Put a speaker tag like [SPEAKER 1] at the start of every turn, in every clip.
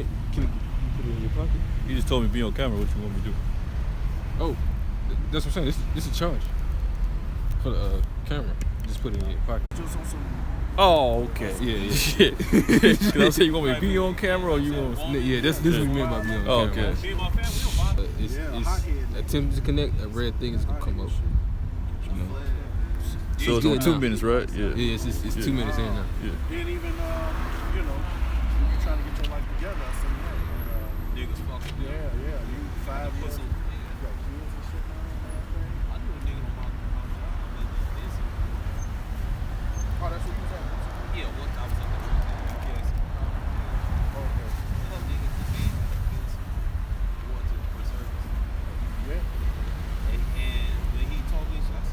[SPEAKER 1] Can you put it in your pocket?
[SPEAKER 2] You just told me be on camera. What you want me to do?
[SPEAKER 1] Oh, that's what I'm saying. This is a charge for the camera. Just put it in your pocket.
[SPEAKER 3] Just on some.
[SPEAKER 2] Oh, okay.
[SPEAKER 1] Yeah.
[SPEAKER 2] Shit. Cause I say you want me to be on camera or you want?
[SPEAKER 1] Yeah, this is what we meant by being on
[SPEAKER 2] Oh,
[SPEAKER 1] camera.
[SPEAKER 2] okay.
[SPEAKER 1] It's
[SPEAKER 3] hothead.
[SPEAKER 1] attempt to connect. A red thing is gonna come up.
[SPEAKER 2] So it's
[SPEAKER 1] good
[SPEAKER 2] on 2
[SPEAKER 1] now.
[SPEAKER 2] minutes, right? Yeah.
[SPEAKER 1] Yeah, it's 2 minutes in now.
[SPEAKER 2] Yeah.
[SPEAKER 3] Then even, you know, when you're trying to get your life together, I said, yeah.
[SPEAKER 4] Niggas fucking.
[SPEAKER 3] Yeah, you 5 years. You got kids and shit now and everything.
[SPEAKER 4] I knew a nigga on my job that did this.
[SPEAKER 3] Oh, that's what you was at?
[SPEAKER 4] Yeah, one time I was at the UPS.
[SPEAKER 3] Oh, okay.
[SPEAKER 4] Some niggas just made this going to for service.
[SPEAKER 3] Yeah.
[SPEAKER 4] And when he told me, I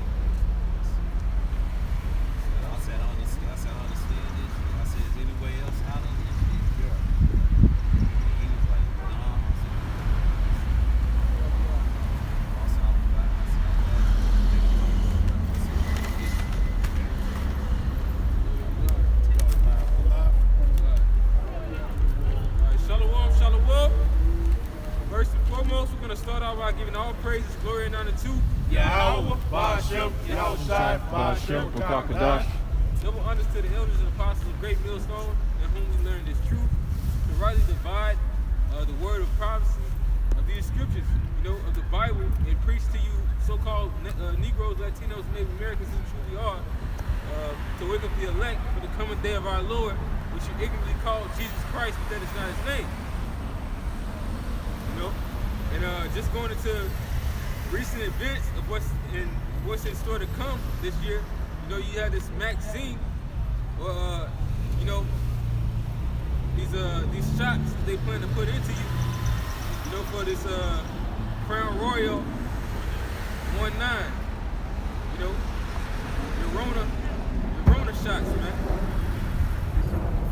[SPEAKER 4] said, I understand this shit. I said, is anywhere else out of this shit?
[SPEAKER 3] Yeah.
[SPEAKER 4] He was like, nah. I said, I'm glad. I said,
[SPEAKER 5] Shalom, shalom. First and foremost, we're going to start out by giving all praises, glory, and honor to
[SPEAKER 3] Yahweh, Ba'ashem, Yahushai, Ba'ashem, Rakakadash.
[SPEAKER 5] double honors to the elders and apostles of Great Millstone, in whom we learned this truth, to rightly divide the word of prophecy of these scriptures, of the Bible, and preach to you so-called Negroes, Latinos, Native Americans, who truly are, to wake up the elect for the coming day of our Lord, which you ignorantly call Jesus Christ, but that is not his name. And just going into recent events of what's in store to come this year, you have this Maxine, or these shots that they plan to put into you, for this Crown Royal 19, the Rona shots, man,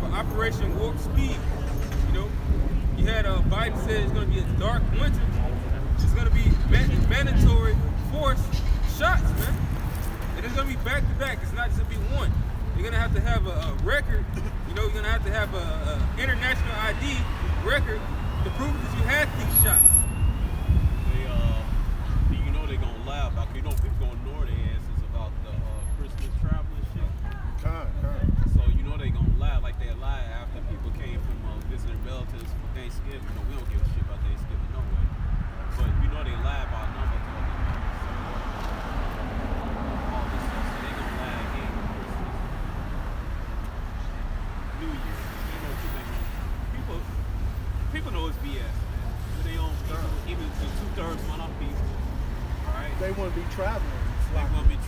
[SPEAKER 5] for Operation Warp Speed. You had Biden said it's going to be a dark winter. It's going to be mandatory forced shots, man. And it's going to be back to back. It's not just going to be one. You're going to have a record. You're going to have a international ID record to prove that you had these shots.
[SPEAKER 4] They gonna laugh. People gonna ignore their answers about the Christmas travel and shit. So they gonna lie, like they lie after people came from visiting relatives for Thanksgiving. We don't give a shit about Thanksgiving no way. But they lie about number to other all this stuff. So they gonna lie again for Christmas, New Year. People know it's BS, man. But they don't. Even the 2/3 one off people. Right.
[SPEAKER 3] They wouldn't be traveling.
[SPEAKER 4] They wouldn't be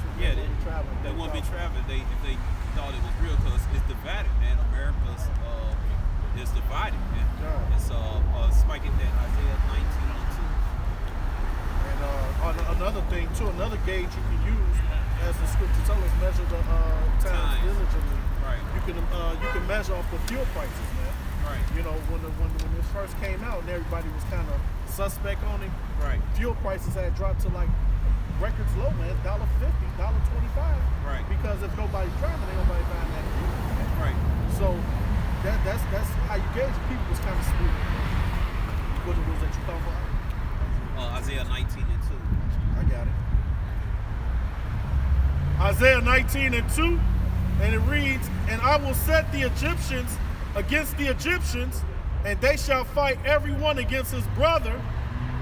[SPEAKER 3] traveling.
[SPEAKER 4] They wouldn't be traveling if they thought it was real, because it's divided, man. America's is divided, man.
[SPEAKER 3] Yeah.
[SPEAKER 4] It's spiking that Isaiah 19:2.
[SPEAKER 3] And another thing too, another gauge you can use, as the scripture tells us, measure the times diligently.
[SPEAKER 4] Right.
[SPEAKER 3] You can measure off the fuel prices, man.
[SPEAKER 4] Right.
[SPEAKER 3] When this first came out and everybody was kind of suspect on it.
[SPEAKER 4] Right.
[SPEAKER 3] Fuel prices had dropped to like records low, man, $1.50, $1.25.
[SPEAKER 4] Right.
[SPEAKER 3] Because if nobody's driving, ain't nobody buying that fuel.
[SPEAKER 4] Right.
[SPEAKER 3] So that's how you gauge it. People was kind of smooth. What was that you talking about?
[SPEAKER 4] Isaiah 19:2.
[SPEAKER 3] I got it. Isaiah 19:2, and it reads, "And I will set the Egyptians against the Egyptians, and they shall fight everyone against his brother,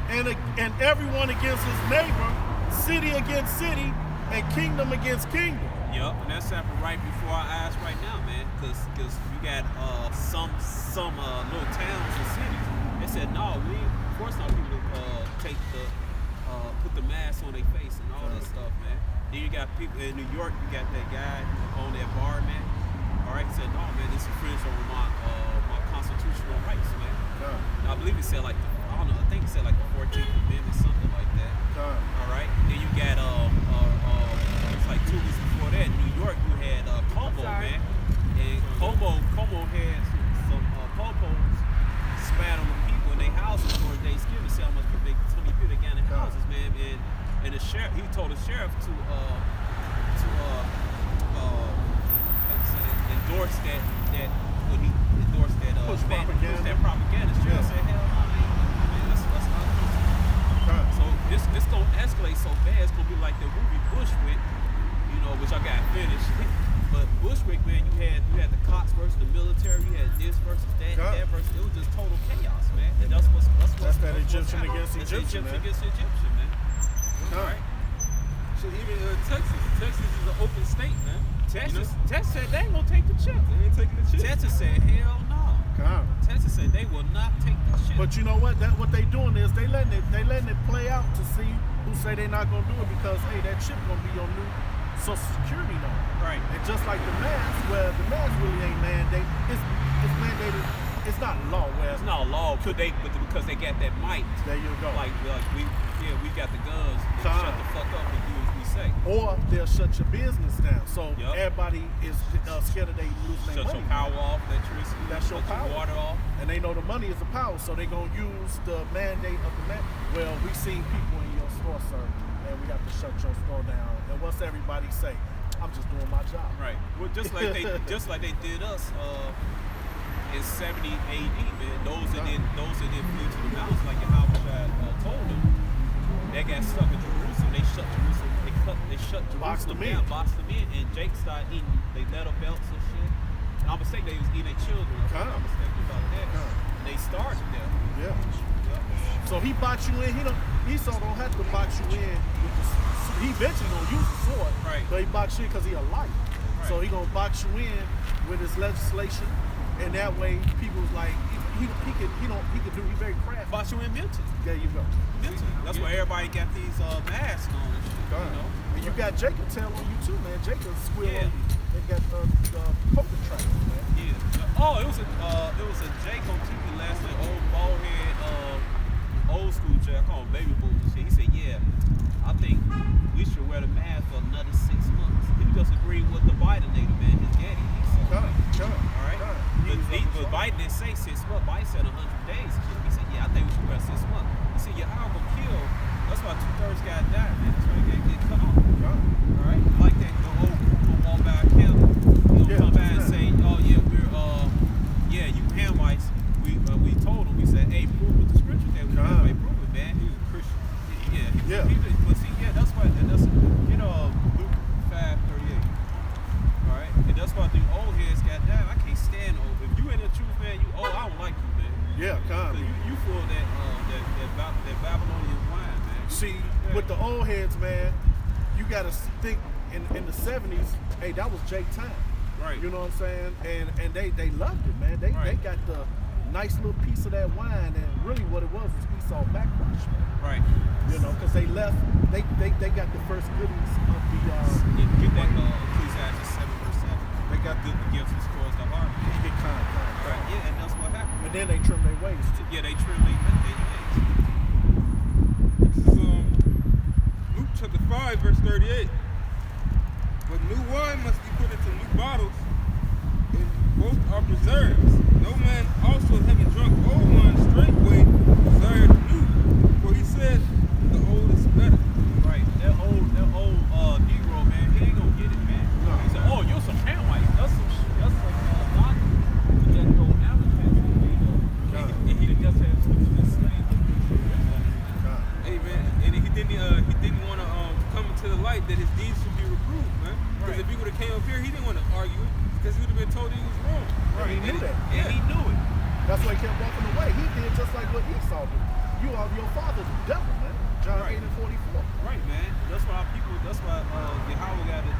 [SPEAKER 3] and everyone against his neighbor, city against city, and kingdom against kingdom."
[SPEAKER 4] Yup, and that's happening right before our eyes right now, man. Because you got some little towns and cities. They said, no, we ain't forcing our people to put the mask on their face and all that stuff, man. Then you got people in New York. You got that guy on that bar, man. All right, he said, no, man, this infringes over my constitutional rights, man. And I believe he said I think he said the 14th Amendment, something like that. All right. Then you got it's like 2 weeks before that, in New York, you had Como, man, and Como had some popos spat on the people in their houses during Thanksgiving. See how many people they got in their houses, man. And the sheriff, he told the sheriff to endorse that when he endorsed that
[SPEAKER 3] push propaganda.
[SPEAKER 4] That propaganda escalate so bad, it's gonna be like the movie Bushwick, you know, which I got finished. But Bushwick, man, you had the cops versus the military, you had this versus that, that versus it was just total chaos, man. And that's
[SPEAKER 3] that Egyptian against Egyptian, man.
[SPEAKER 4] Against Egyptian, man. All right.
[SPEAKER 5] Shit, even Texas is an open state, man.
[SPEAKER 4] Texas said they ain't gonna take the chip.
[SPEAKER 5] They ain't taking the chip.
[SPEAKER 4] Texas said hell no. Texas said they will not take the chip.
[SPEAKER 3] But you know what? What they doing is they letting it play out to see who say they not gonna do it because hey, that chip gonna be your new Social Security number.
[SPEAKER 4] Right.
[SPEAKER 3] And just like the mask, where the mask really ain't mandated, it's mandated. It's not law. Where
[SPEAKER 4] it's not a law, because they got that might.
[SPEAKER 3] There you go.
[SPEAKER 4] Like we got the guns. Shut the fuck up and do as we say.
[SPEAKER 3] Or they'll shut your business down. So everybody is scared of they lose their money.
[SPEAKER 4] Shut your power off, electricity.
[SPEAKER 3] That's your power.
[SPEAKER 4] Water off.
[SPEAKER 3] And they know the money is the power, so they gonna use the mandate of the man. Well, we seen people in your store, sir, and we got to shut your store down. And what's everybody say? I'm just doing my job.
[SPEAKER 4] Right. Well, just like they did us in 70 AD, man. Those that didn't flee to the mountains, like Yahweh told them, they got stuck in Jerusalem. They shut Jerusalem. They shut Jerusalem down, boxed them in, and Jake started eating. They leather belts and shit. And I'm mistaken, they was eating their children. I'm mistaken about that. And they starved them.
[SPEAKER 3] Yeah. So he boxed you in. Esau don't have to box you in with the. He eventually gonna use the sword.
[SPEAKER 4] Right.
[SPEAKER 3] But he box you in because he a light. Right. So he gonna box you in with his legislation, and that way people's like he very crafty.
[SPEAKER 4] Box you in mentally.
[SPEAKER 3] There you go.
[SPEAKER 4] Mentally. That's why everybody got these masks on and shit. You know.
[SPEAKER 3] And you got Jacob tail on you too, man. Jacob squeal on you. They got the poker track, man.
[SPEAKER 4] Yeah. Oh, it was a Jake on TV last night. Old bald head, old school Jake. I call him baby boots and shit. He said, yeah, I think we should wear the mask for another 6 months. He just agreed with the Bidenator, man. His daddy. All right. But Biden didn't say 6 months. Biden said 100 days. He said, yeah, I think we should wear 6 months. He said, your arm will kill. That's why 2/3 got died, man. That's why they get cut off. All right. Like that, the old walk by a camp. You come by and say, oh yeah, you Hamites. We told him. We said, hey, prove with the scripture that we prove it, man. He was a Christian. Yeah. But see, that's why. And that's Luke 5:38. All right. And that's why the old heads got died. I can't stand old. If you ain't the truth, man, I don't like you, man.
[SPEAKER 3] Yeah, kind of.
[SPEAKER 4] You full of that Babylonian wine, man.
[SPEAKER 3] See, with the old heads, man, you gotta think in the 70s. Hey, that was Jake time.
[SPEAKER 4] Right.
[SPEAKER 3] You know what I'm saying? And they loved it, man. They got the nice little piece of that wine, and really what it was Esau backwash, man.
[SPEAKER 4] Right.
[SPEAKER 3] You know, because they left. They got the first goodies of the.
[SPEAKER 4] Get that Ecclesiastes 7:7. They got the gifts and towards the heart.
[SPEAKER 3] Get kind.
[SPEAKER 4] Right. Yeah, and that's what happened.
[SPEAKER 3] And then they trim their ways too.
[SPEAKER 4] Yeah, they trim their ways.
[SPEAKER 5] This is Luke chapter 5, verse 38. But new wine must be put into new bottles, and both are preserved. No man also having drunk old wine straightway desired new, for he said the old is better.
[SPEAKER 4] Right. That old Negro, man, he ain't gonna get it, man. No. He said, oh, you're some Hamites. That's some doctor. You just go advertise. And he just had to slave.
[SPEAKER 5] Hey man, and he didn't want to come into the light that his deeds should be reproved, man. Because if he would have came up here, he didn't want to argue it, because he would have been told he was wrong.
[SPEAKER 3] Right. He knew that.
[SPEAKER 4] Yeah, he knew it.
[SPEAKER 3] That's why he kept walking away. He did just like what Esau did. You are your father's devil, man. John 8:44.
[SPEAKER 4] Right, man. That's why Yahweh got to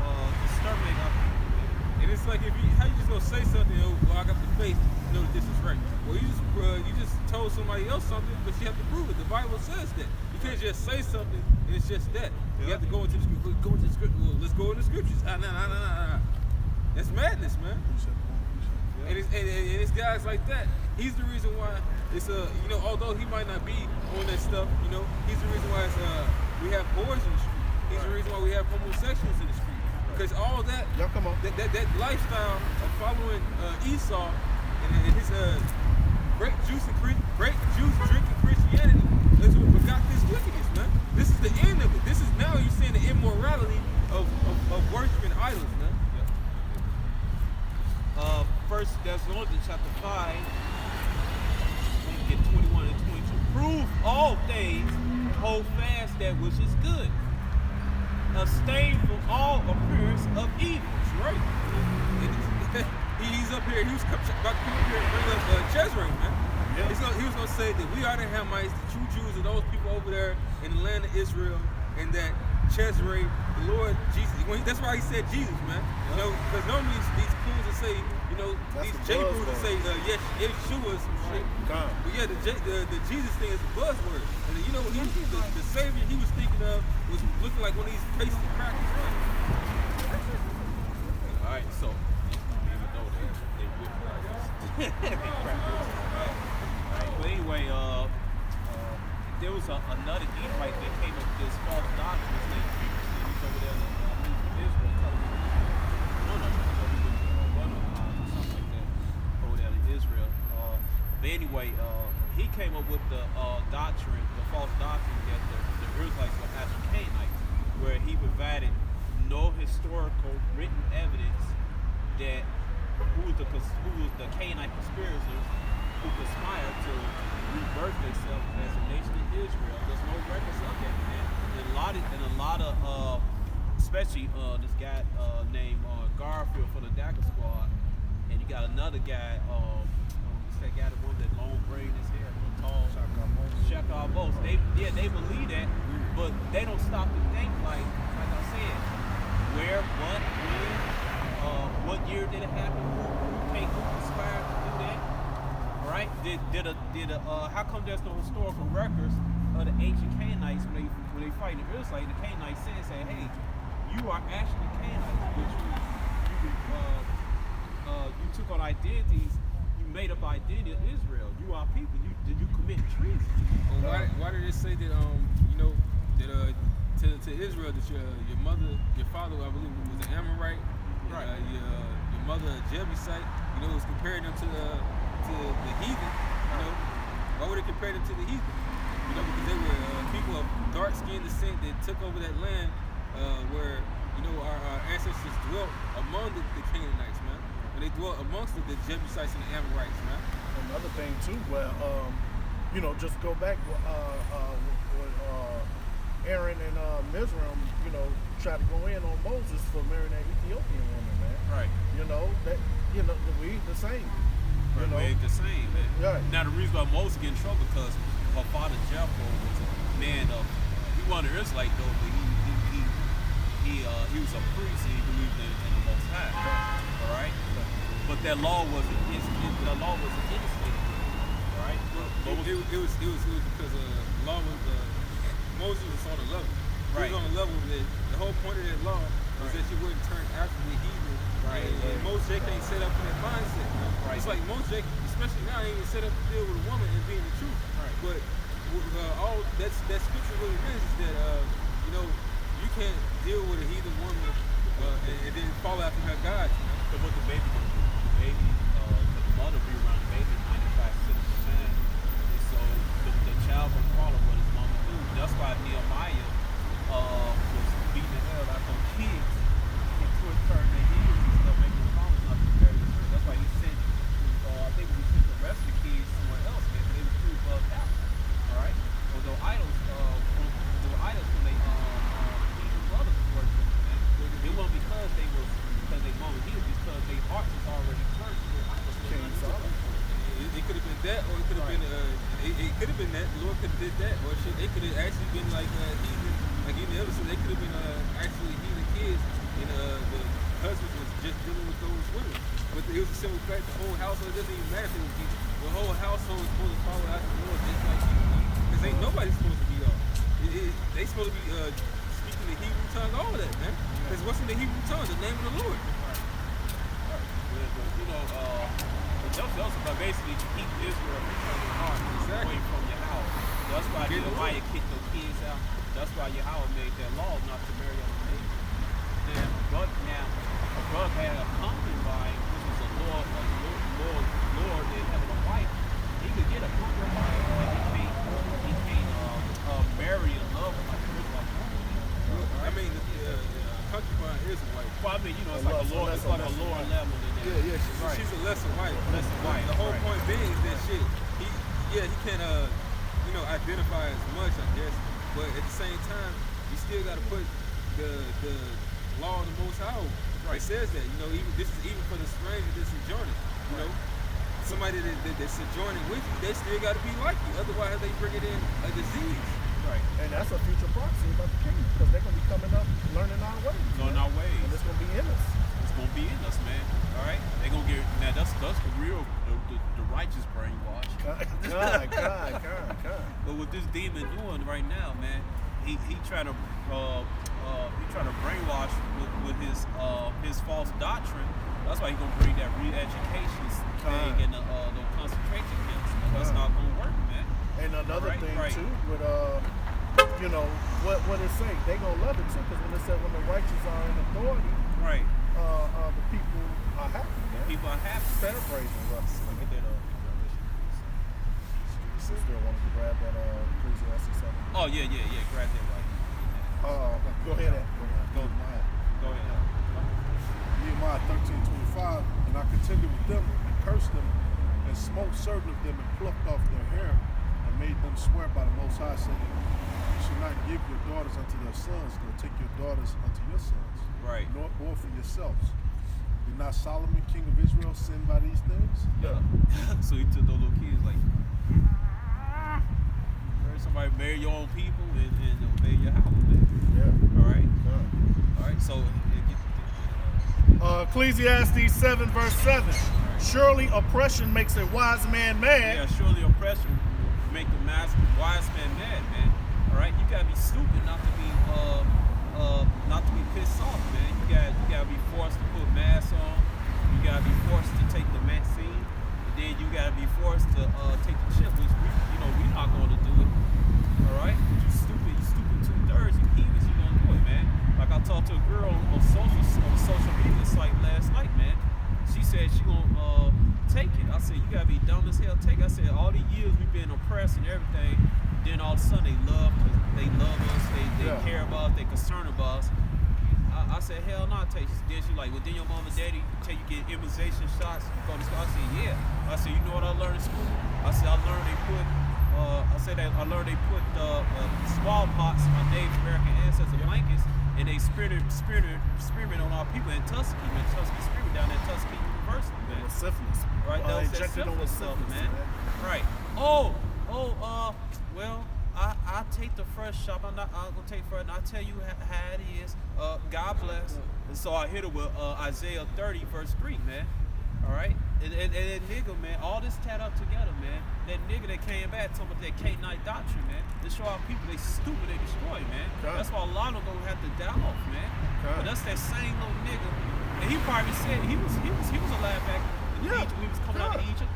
[SPEAKER 4] exterminate our people, man.
[SPEAKER 5] And it's like, how you just gonna say something and log up the face to know that this is right? Well, you just told somebody else something, but you have to prove it. The Bible says that. You can't just say something and it's just that. You have to go into the scripture. Well, let's go into the scriptures. Nah. That's madness, man. And it's guys like that. He's the reason why it's although he might not be on that stuff, he's the reason why we have whores in the street. He's the reason why we have homosexuals in the street. Because all that, that lifestyle of following Esau and his grape juice drinking Christianity is what begot this wickedness, man. This is the end of it. This is now you're seeing the immorality of worshiping idols, man.
[SPEAKER 4] First Thessalonians chapter 5, we get 21 and 22. Prove all things, hold fast that which is good. Abstain from all appearance of evil.
[SPEAKER 5] Right. He's up here. He was about to come up here and bring up Jezreel, man.
[SPEAKER 3] Yeah.
[SPEAKER 5] He was gonna say that we are the Hamites, the true Jews, and those people over there in the land of Israel, and that Jezreel, the Lord Jesus. That's why he said Jesus, man. You know, because normally these fools will say, you know,
[SPEAKER 3] That's
[SPEAKER 5] these
[SPEAKER 3] the
[SPEAKER 5] J fools will
[SPEAKER 3] buzzword.
[SPEAKER 5] say, yes, Yeshua, some shit.
[SPEAKER 3] God.
[SPEAKER 5] But yeah, the Jesus thing is a buzzword. And you know what the Savior he was thinking of was looking like one of these pasty crackers, right?
[SPEAKER 4] All right, so even though they whip crackers, they crackers. All right, but anyway, there was another Edomite that came up with this false doctrine. His name previously, he's over there in Israel, television. No, he was running or something like that over there in Israel. But anyway, he came up with the doctrine, the false doctrine that the Israelites were actually Canaanites, where he provided no historical written evidence that who was the Canaanite conspirators who conspired to rebirth themselves as a nation of Israel. There's no records of that, man. And a lot of especially this guy named Garfield for the DACA squad, and you got another guy, what's that guy, the one that long braid in his hair, real tall, Shakar Bose. They believe that, but they don't stop to think like I said, where, what, when, what year did it happen? Who conspired to do that? Right? How come there's no historical records of the ancient Canaanites when they fight the Israelites? The Canaanites say, hey, you are actually Canaanites, but you took on identities, you made up identity of Israel. You are people. Did you commit treason?
[SPEAKER 5] Well, why did it say that you know that to Israel that your father, I believe, was an Amorite,
[SPEAKER 4] Right.
[SPEAKER 5] your mother a Jebusite? You know, it was comparing them to the heathen. You know, why would it compare them to the heathen? You know, because they were people of dark-skinned descent that took over that land where you know our ancestors dwelt among the Canaanites, man. When they dwelt amongst the Jebusites and the Amorites, man.
[SPEAKER 3] Another thing too, where you know, just go back when Aaron and Mizraim, you know, tried to go in on Moses for marrying that Ethiopian woman, man.
[SPEAKER 4] Right.
[SPEAKER 3] You know that, you know, we the same. You know,
[SPEAKER 4] We ain't the same, man.
[SPEAKER 3] Right.
[SPEAKER 4] Now the reason why Moses get in trouble because her father Jethro was a man of he wasn't an Israelite though, but he was a priest and he believed in the Most High. All right. But that law wasn't the law was against it. All right.
[SPEAKER 5] It was because law was Moses was on a level.
[SPEAKER 4] Right.
[SPEAKER 5] He was on a level that the whole point of that law was that you wouldn't turn after the heathen.
[SPEAKER 4] Right.
[SPEAKER 5] And Moshe ain't set up in that mindset.
[SPEAKER 4] Right.
[SPEAKER 5] It's like Moshe, especially now, ain't even set up to deal with a woman and being the truth.
[SPEAKER 4] Right.
[SPEAKER 5] But all that scripture really means is that you know you can't deal with a heathen woman and then follow after her gods.
[SPEAKER 4] So what the baby gonna do? The baby, the mother be around the baby 95% of the time. And so the child will follow what his mama do. That's why Nehemiah was beating the hell out of them kids and turning their heels and stuff, making them promise not to marry the church. That's why he sent, I think he sent the rest of the kids somewhere else, man. They were too bugged out. Alright? Well, those idols, when they heathen brothers was worshiping, man. It wasn't because they mama healed, because their hearts was already turned to their idols.
[SPEAKER 5] It could have been that, or it could have been it could have been that. The Lord could have did that, or shit. They could have actually been like heathen, like in the other side. They could have been actually heathen kids, and the husbands was just dealing with those women. But it was a simple fact. The whole household, it doesn't even matter if it was heathen. The whole household is supposed to follow after the Lord, just like heathen. Because ain't nobody supposed to be they supposed to be speaking the Hebrew tongue, all of that, man. Because what's in the Hebrew tongue? The name of the Lord.
[SPEAKER 4] You know, those are basically to keep Israel from your heart away from your house. That's why Nehemiah kicked those kids out. That's why Yahweh made that law not to marry other nations. Now, a brother had a concubine, which was a Lord that had a wife. He could get a concubine, but he can't marry and love her like a Israelite woman.
[SPEAKER 5] I mean, the concubine is a wife.
[SPEAKER 4] Well, I mean, you know, it's like a lower level than that.
[SPEAKER 5] Yeah, she's a lesser wife. The whole point being is that shit. He can't, identify as much, I guess, But at the same time, you still got to put the law of the Most High over. It says that, you know, even for the stranger that's sojourning, you know, somebody that's sojourning with you, they still got to be like you. Otherwise, they bring it in a disease.
[SPEAKER 3] Right. And that's a future prophecy about the kingdom because they're going to be coming up learning our ways.
[SPEAKER 4] Learning our ways.
[SPEAKER 3] And it's going to be in us.
[SPEAKER 4] It's gonna be in us, man. All right, they gonna get now. That's the real, the righteous brainwash.
[SPEAKER 3] God.
[SPEAKER 4] But what this demon doing right now, man, he trying to brainwash with his false doctrine. That's why he gonna bring that re-education thing and the concentration camps. Man. That's not gonna work, man.
[SPEAKER 3] And another thing too, with you know, what it say? They gonna love it too, because when it said when the righteous are in authority,
[SPEAKER 4] right.
[SPEAKER 3] The people are happy, man.
[SPEAKER 4] People are happy.
[SPEAKER 3] Paraphrasing, roughly. Look at that. Sister wanted to grab that Ecclesiastes 7.
[SPEAKER 4] Oh yeah. Grab that right.
[SPEAKER 3] Go ahead.
[SPEAKER 4] Go ahead.
[SPEAKER 6] Nehemiah 13:25, and I contended with them and cursed them and smote certain of them and plucked off their hair and made them swear by the Most High, saying, you should not give your daughters unto their sons, nor take your daughters unto your sons,
[SPEAKER 4] right?
[SPEAKER 6] Nor for yourselves. Did not Solomon, king of Israel, sin by these things?
[SPEAKER 4] Yeah. So he took those little kids like, somebody marry your own people and obey your house.
[SPEAKER 3] Yeah.
[SPEAKER 4] All right. All right. So.
[SPEAKER 3] Ecclesiastes 7 verse 7. Surely oppression makes a wise man mad.
[SPEAKER 4] Yeah, surely oppression make a wise man mad, man. All right, you gotta be stupid not to be pissed off, man. You gotta be forced to put masks on. You gotta be forced to take the vaccine, and then you gotta be forced to take the chip, which we're not going to do it. All right, you stupid 2/3. You heathens, you gonna do it, man. Like I talked to a girl on social media site last night, man. She said she gonna take it. I said, you gotta be dumb as hell. Take it. I said, all these years we've been oppressed and everything. Then all of a sudden they love us. They care about us. They concerned about us. I said, hell no, take it. Then she like, well, then your mom and daddy tell you get immunization shots. You go to school. I said, yeah. I said, you know what I learned in school? I said, I learned they put smallpox on Native American ancestors blankets, and they experiment on our people in Tuskegee, man. Tuskegee experiment down at Tuskegee University, man.
[SPEAKER 3] With syphilis.
[SPEAKER 4] Right, that was that
[SPEAKER 3] injected on with
[SPEAKER 4] syphilis stuff,
[SPEAKER 3] syphilis,
[SPEAKER 4] man. Right. Well, I take the first shot. I'm gonna take first, and I'll tell you how it is. God bless. And so I hit it with Isaiah 30 verse 3, man. All right, and that nigga, man, all this tat up together, man. That nigga that came back talking about that Canaanite doctrine, man. To show our people they stupid, they destroy, man. That's why a lot of them gonna have to die off, man. But that's that same little nigga, and he probably said he was alive back in Egypt. We was coming out of Egypt.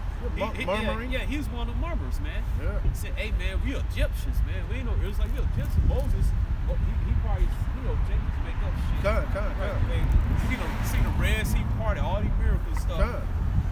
[SPEAKER 3] Murmuring.
[SPEAKER 4] Yeah, he was one of the murmurers, man.
[SPEAKER 3] Yeah.
[SPEAKER 4] He said, hey, man, we Egyptians, man. We ain't no. It was like we Egyptians. Moses, he probably, Jacob make up shit. Right, see the Red Sea party, all these miracles stuff.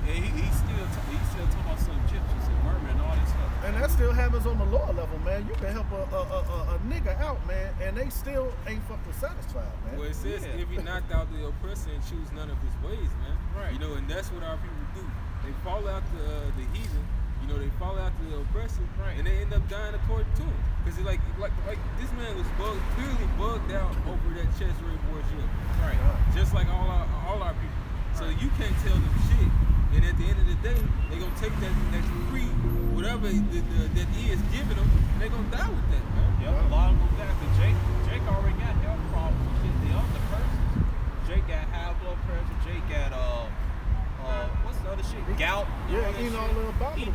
[SPEAKER 4] And he's still talking about some Egyptians and murmuring and all this stuff.
[SPEAKER 3] And that still happens on the lower level, man. You can help a nigga out, man, and they still ain't fucking satisfied, man.
[SPEAKER 5] Well, it says if he knocked out the oppressor and choose none of his ways, man.
[SPEAKER 4] Right.
[SPEAKER 5] And that's what our people do. They follow out the heathen. They follow out the oppressor,
[SPEAKER 4] right,
[SPEAKER 5] and they end up dying according to him. Because like this man was clearly bugged out over that Cesare Borgia,
[SPEAKER 4] right?
[SPEAKER 5] Just like all our people. So you can't tell them shit. And at the end of the day, they're gonna take that free, whatever that is giving them, and they're gonna die with that, man.
[SPEAKER 4] Yep, a lot of them die. Cause Jake already got health problems. Shit, the other persons. Jake got high blood pressure. Jake got what's the other shit? Gout.
[SPEAKER 3] Eating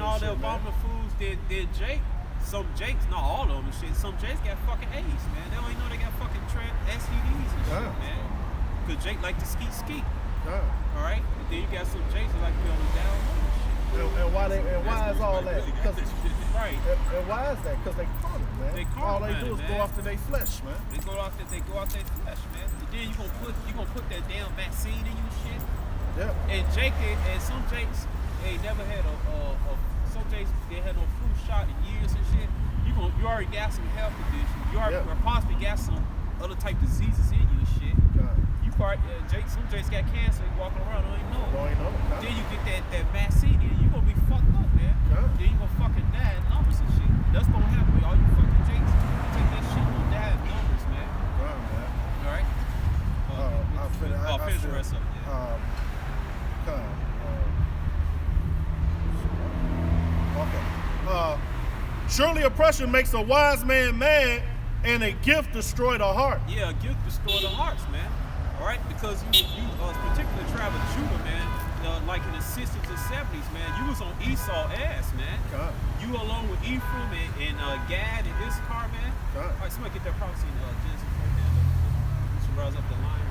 [SPEAKER 3] all the
[SPEAKER 4] abominable foods. Did Jake? Some Jakes, not all of them and shit. Some Jakes got fucking AIDS, man. They don't even know they got fucking STDs and shit, man. Cause Jake like to ski. All right, and then you got some Jakes that like to be on the down low.
[SPEAKER 3] And why is all that?
[SPEAKER 4] Right.
[SPEAKER 3] And why is that? Because they carnal, man. All they do is go after their flesh, man.
[SPEAKER 4] They go after their flesh, man. And then you gonna put that damn vaccine in you, shit.
[SPEAKER 3] Yeah.
[SPEAKER 4] And some Jakes, they never had some Jakes they had no flu shot in years and shit. You already got some health conditions. You already possibly got some other type diseases in you and shit. Some Jakes got cancer, walking around, don't even know. Then you get that vaccine in, you gonna be fucked up, man. Then you gonna fucking die in numbers and shit. That's gonna happen with all you fucking Jakes. Take that shit.
[SPEAKER 3] Surely oppression makes a wise man mad, and a gift destroy the heart.
[SPEAKER 4] Yeah, gift destroy the hearts, man. All right, because you particularly travel Judah, man. Like in the 60s and 70s, man, you was on Esau ass, man.
[SPEAKER 3] God.
[SPEAKER 4] You along with Ephraim and Gad and Issachar, man.
[SPEAKER 3] God.
[SPEAKER 4] All right, somebody get that prophecy in Genesis right now. You should rise up the line.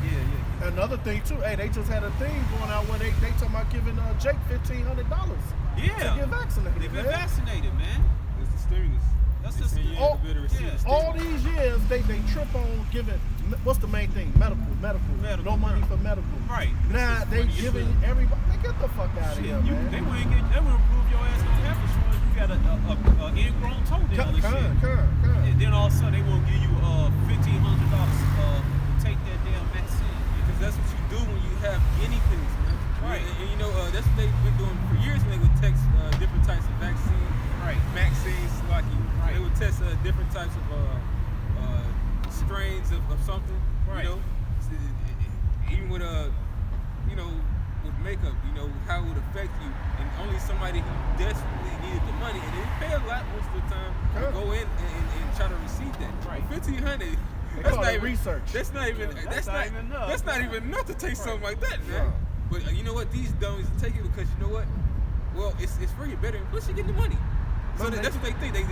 [SPEAKER 4] Yeah.
[SPEAKER 3] Another thing too, hey, they just had a thing going out where they talking about giving Jake $1,500
[SPEAKER 4] Yeah.
[SPEAKER 3] to get vaccinated.
[SPEAKER 4] They've been
[SPEAKER 3] man.
[SPEAKER 4] vaccinated, man.
[SPEAKER 5] It's the stimulus.
[SPEAKER 4] That's
[SPEAKER 5] They
[SPEAKER 4] just
[SPEAKER 5] say you ain't
[SPEAKER 3] all-
[SPEAKER 5] gonna be able to receive the
[SPEAKER 3] All
[SPEAKER 5] stimulus.
[SPEAKER 3] these years, they trip on giving. What's the main thing? Medical.
[SPEAKER 4] Medical,
[SPEAKER 3] No money
[SPEAKER 4] right.
[SPEAKER 3] for medical.
[SPEAKER 4] Right.
[SPEAKER 3] Now
[SPEAKER 4] It's
[SPEAKER 3] they
[SPEAKER 4] just-
[SPEAKER 3] giving everybody. Man, get the fuck out of here,
[SPEAKER 4] Shit,
[SPEAKER 3] man.
[SPEAKER 4] they wouldn't prove your ass no health insurance. You got a ingrown toenail and shit.
[SPEAKER 3] Come.
[SPEAKER 4] And then all of a sudden they won't give you $1,500 to take that damn vaccine.
[SPEAKER 5] Because that's what you do when you have guinea pigs, man.
[SPEAKER 4] Right.
[SPEAKER 5] And you know, that's what they've been doing for years when they would test different types of vaccines.
[SPEAKER 4] Right.
[SPEAKER 5] Vaccines, like you.
[SPEAKER 4] Right.
[SPEAKER 5] They would test different types of strains of something.
[SPEAKER 4] Right.
[SPEAKER 5] You know, even with with makeup, you know, how it would affect you. And only somebody who desperately needed the money, and they pay a lot most of the time,
[SPEAKER 3] Sure.
[SPEAKER 5] to go in and try to receive that.
[SPEAKER 4] Right.
[SPEAKER 5] $1,500.
[SPEAKER 3] They
[SPEAKER 5] That's
[SPEAKER 3] call
[SPEAKER 5] not
[SPEAKER 3] it
[SPEAKER 5] even
[SPEAKER 3] research.
[SPEAKER 5] That's not even.
[SPEAKER 4] Yeah,
[SPEAKER 5] That's not even enough. That's not even enough to take something like that, man.
[SPEAKER 3] Yeah.
[SPEAKER 5] But you know what? These dummies take it because you know what? Well, it's for your better. Plus, you get the money. So
[SPEAKER 3] But
[SPEAKER 5] that's what they think.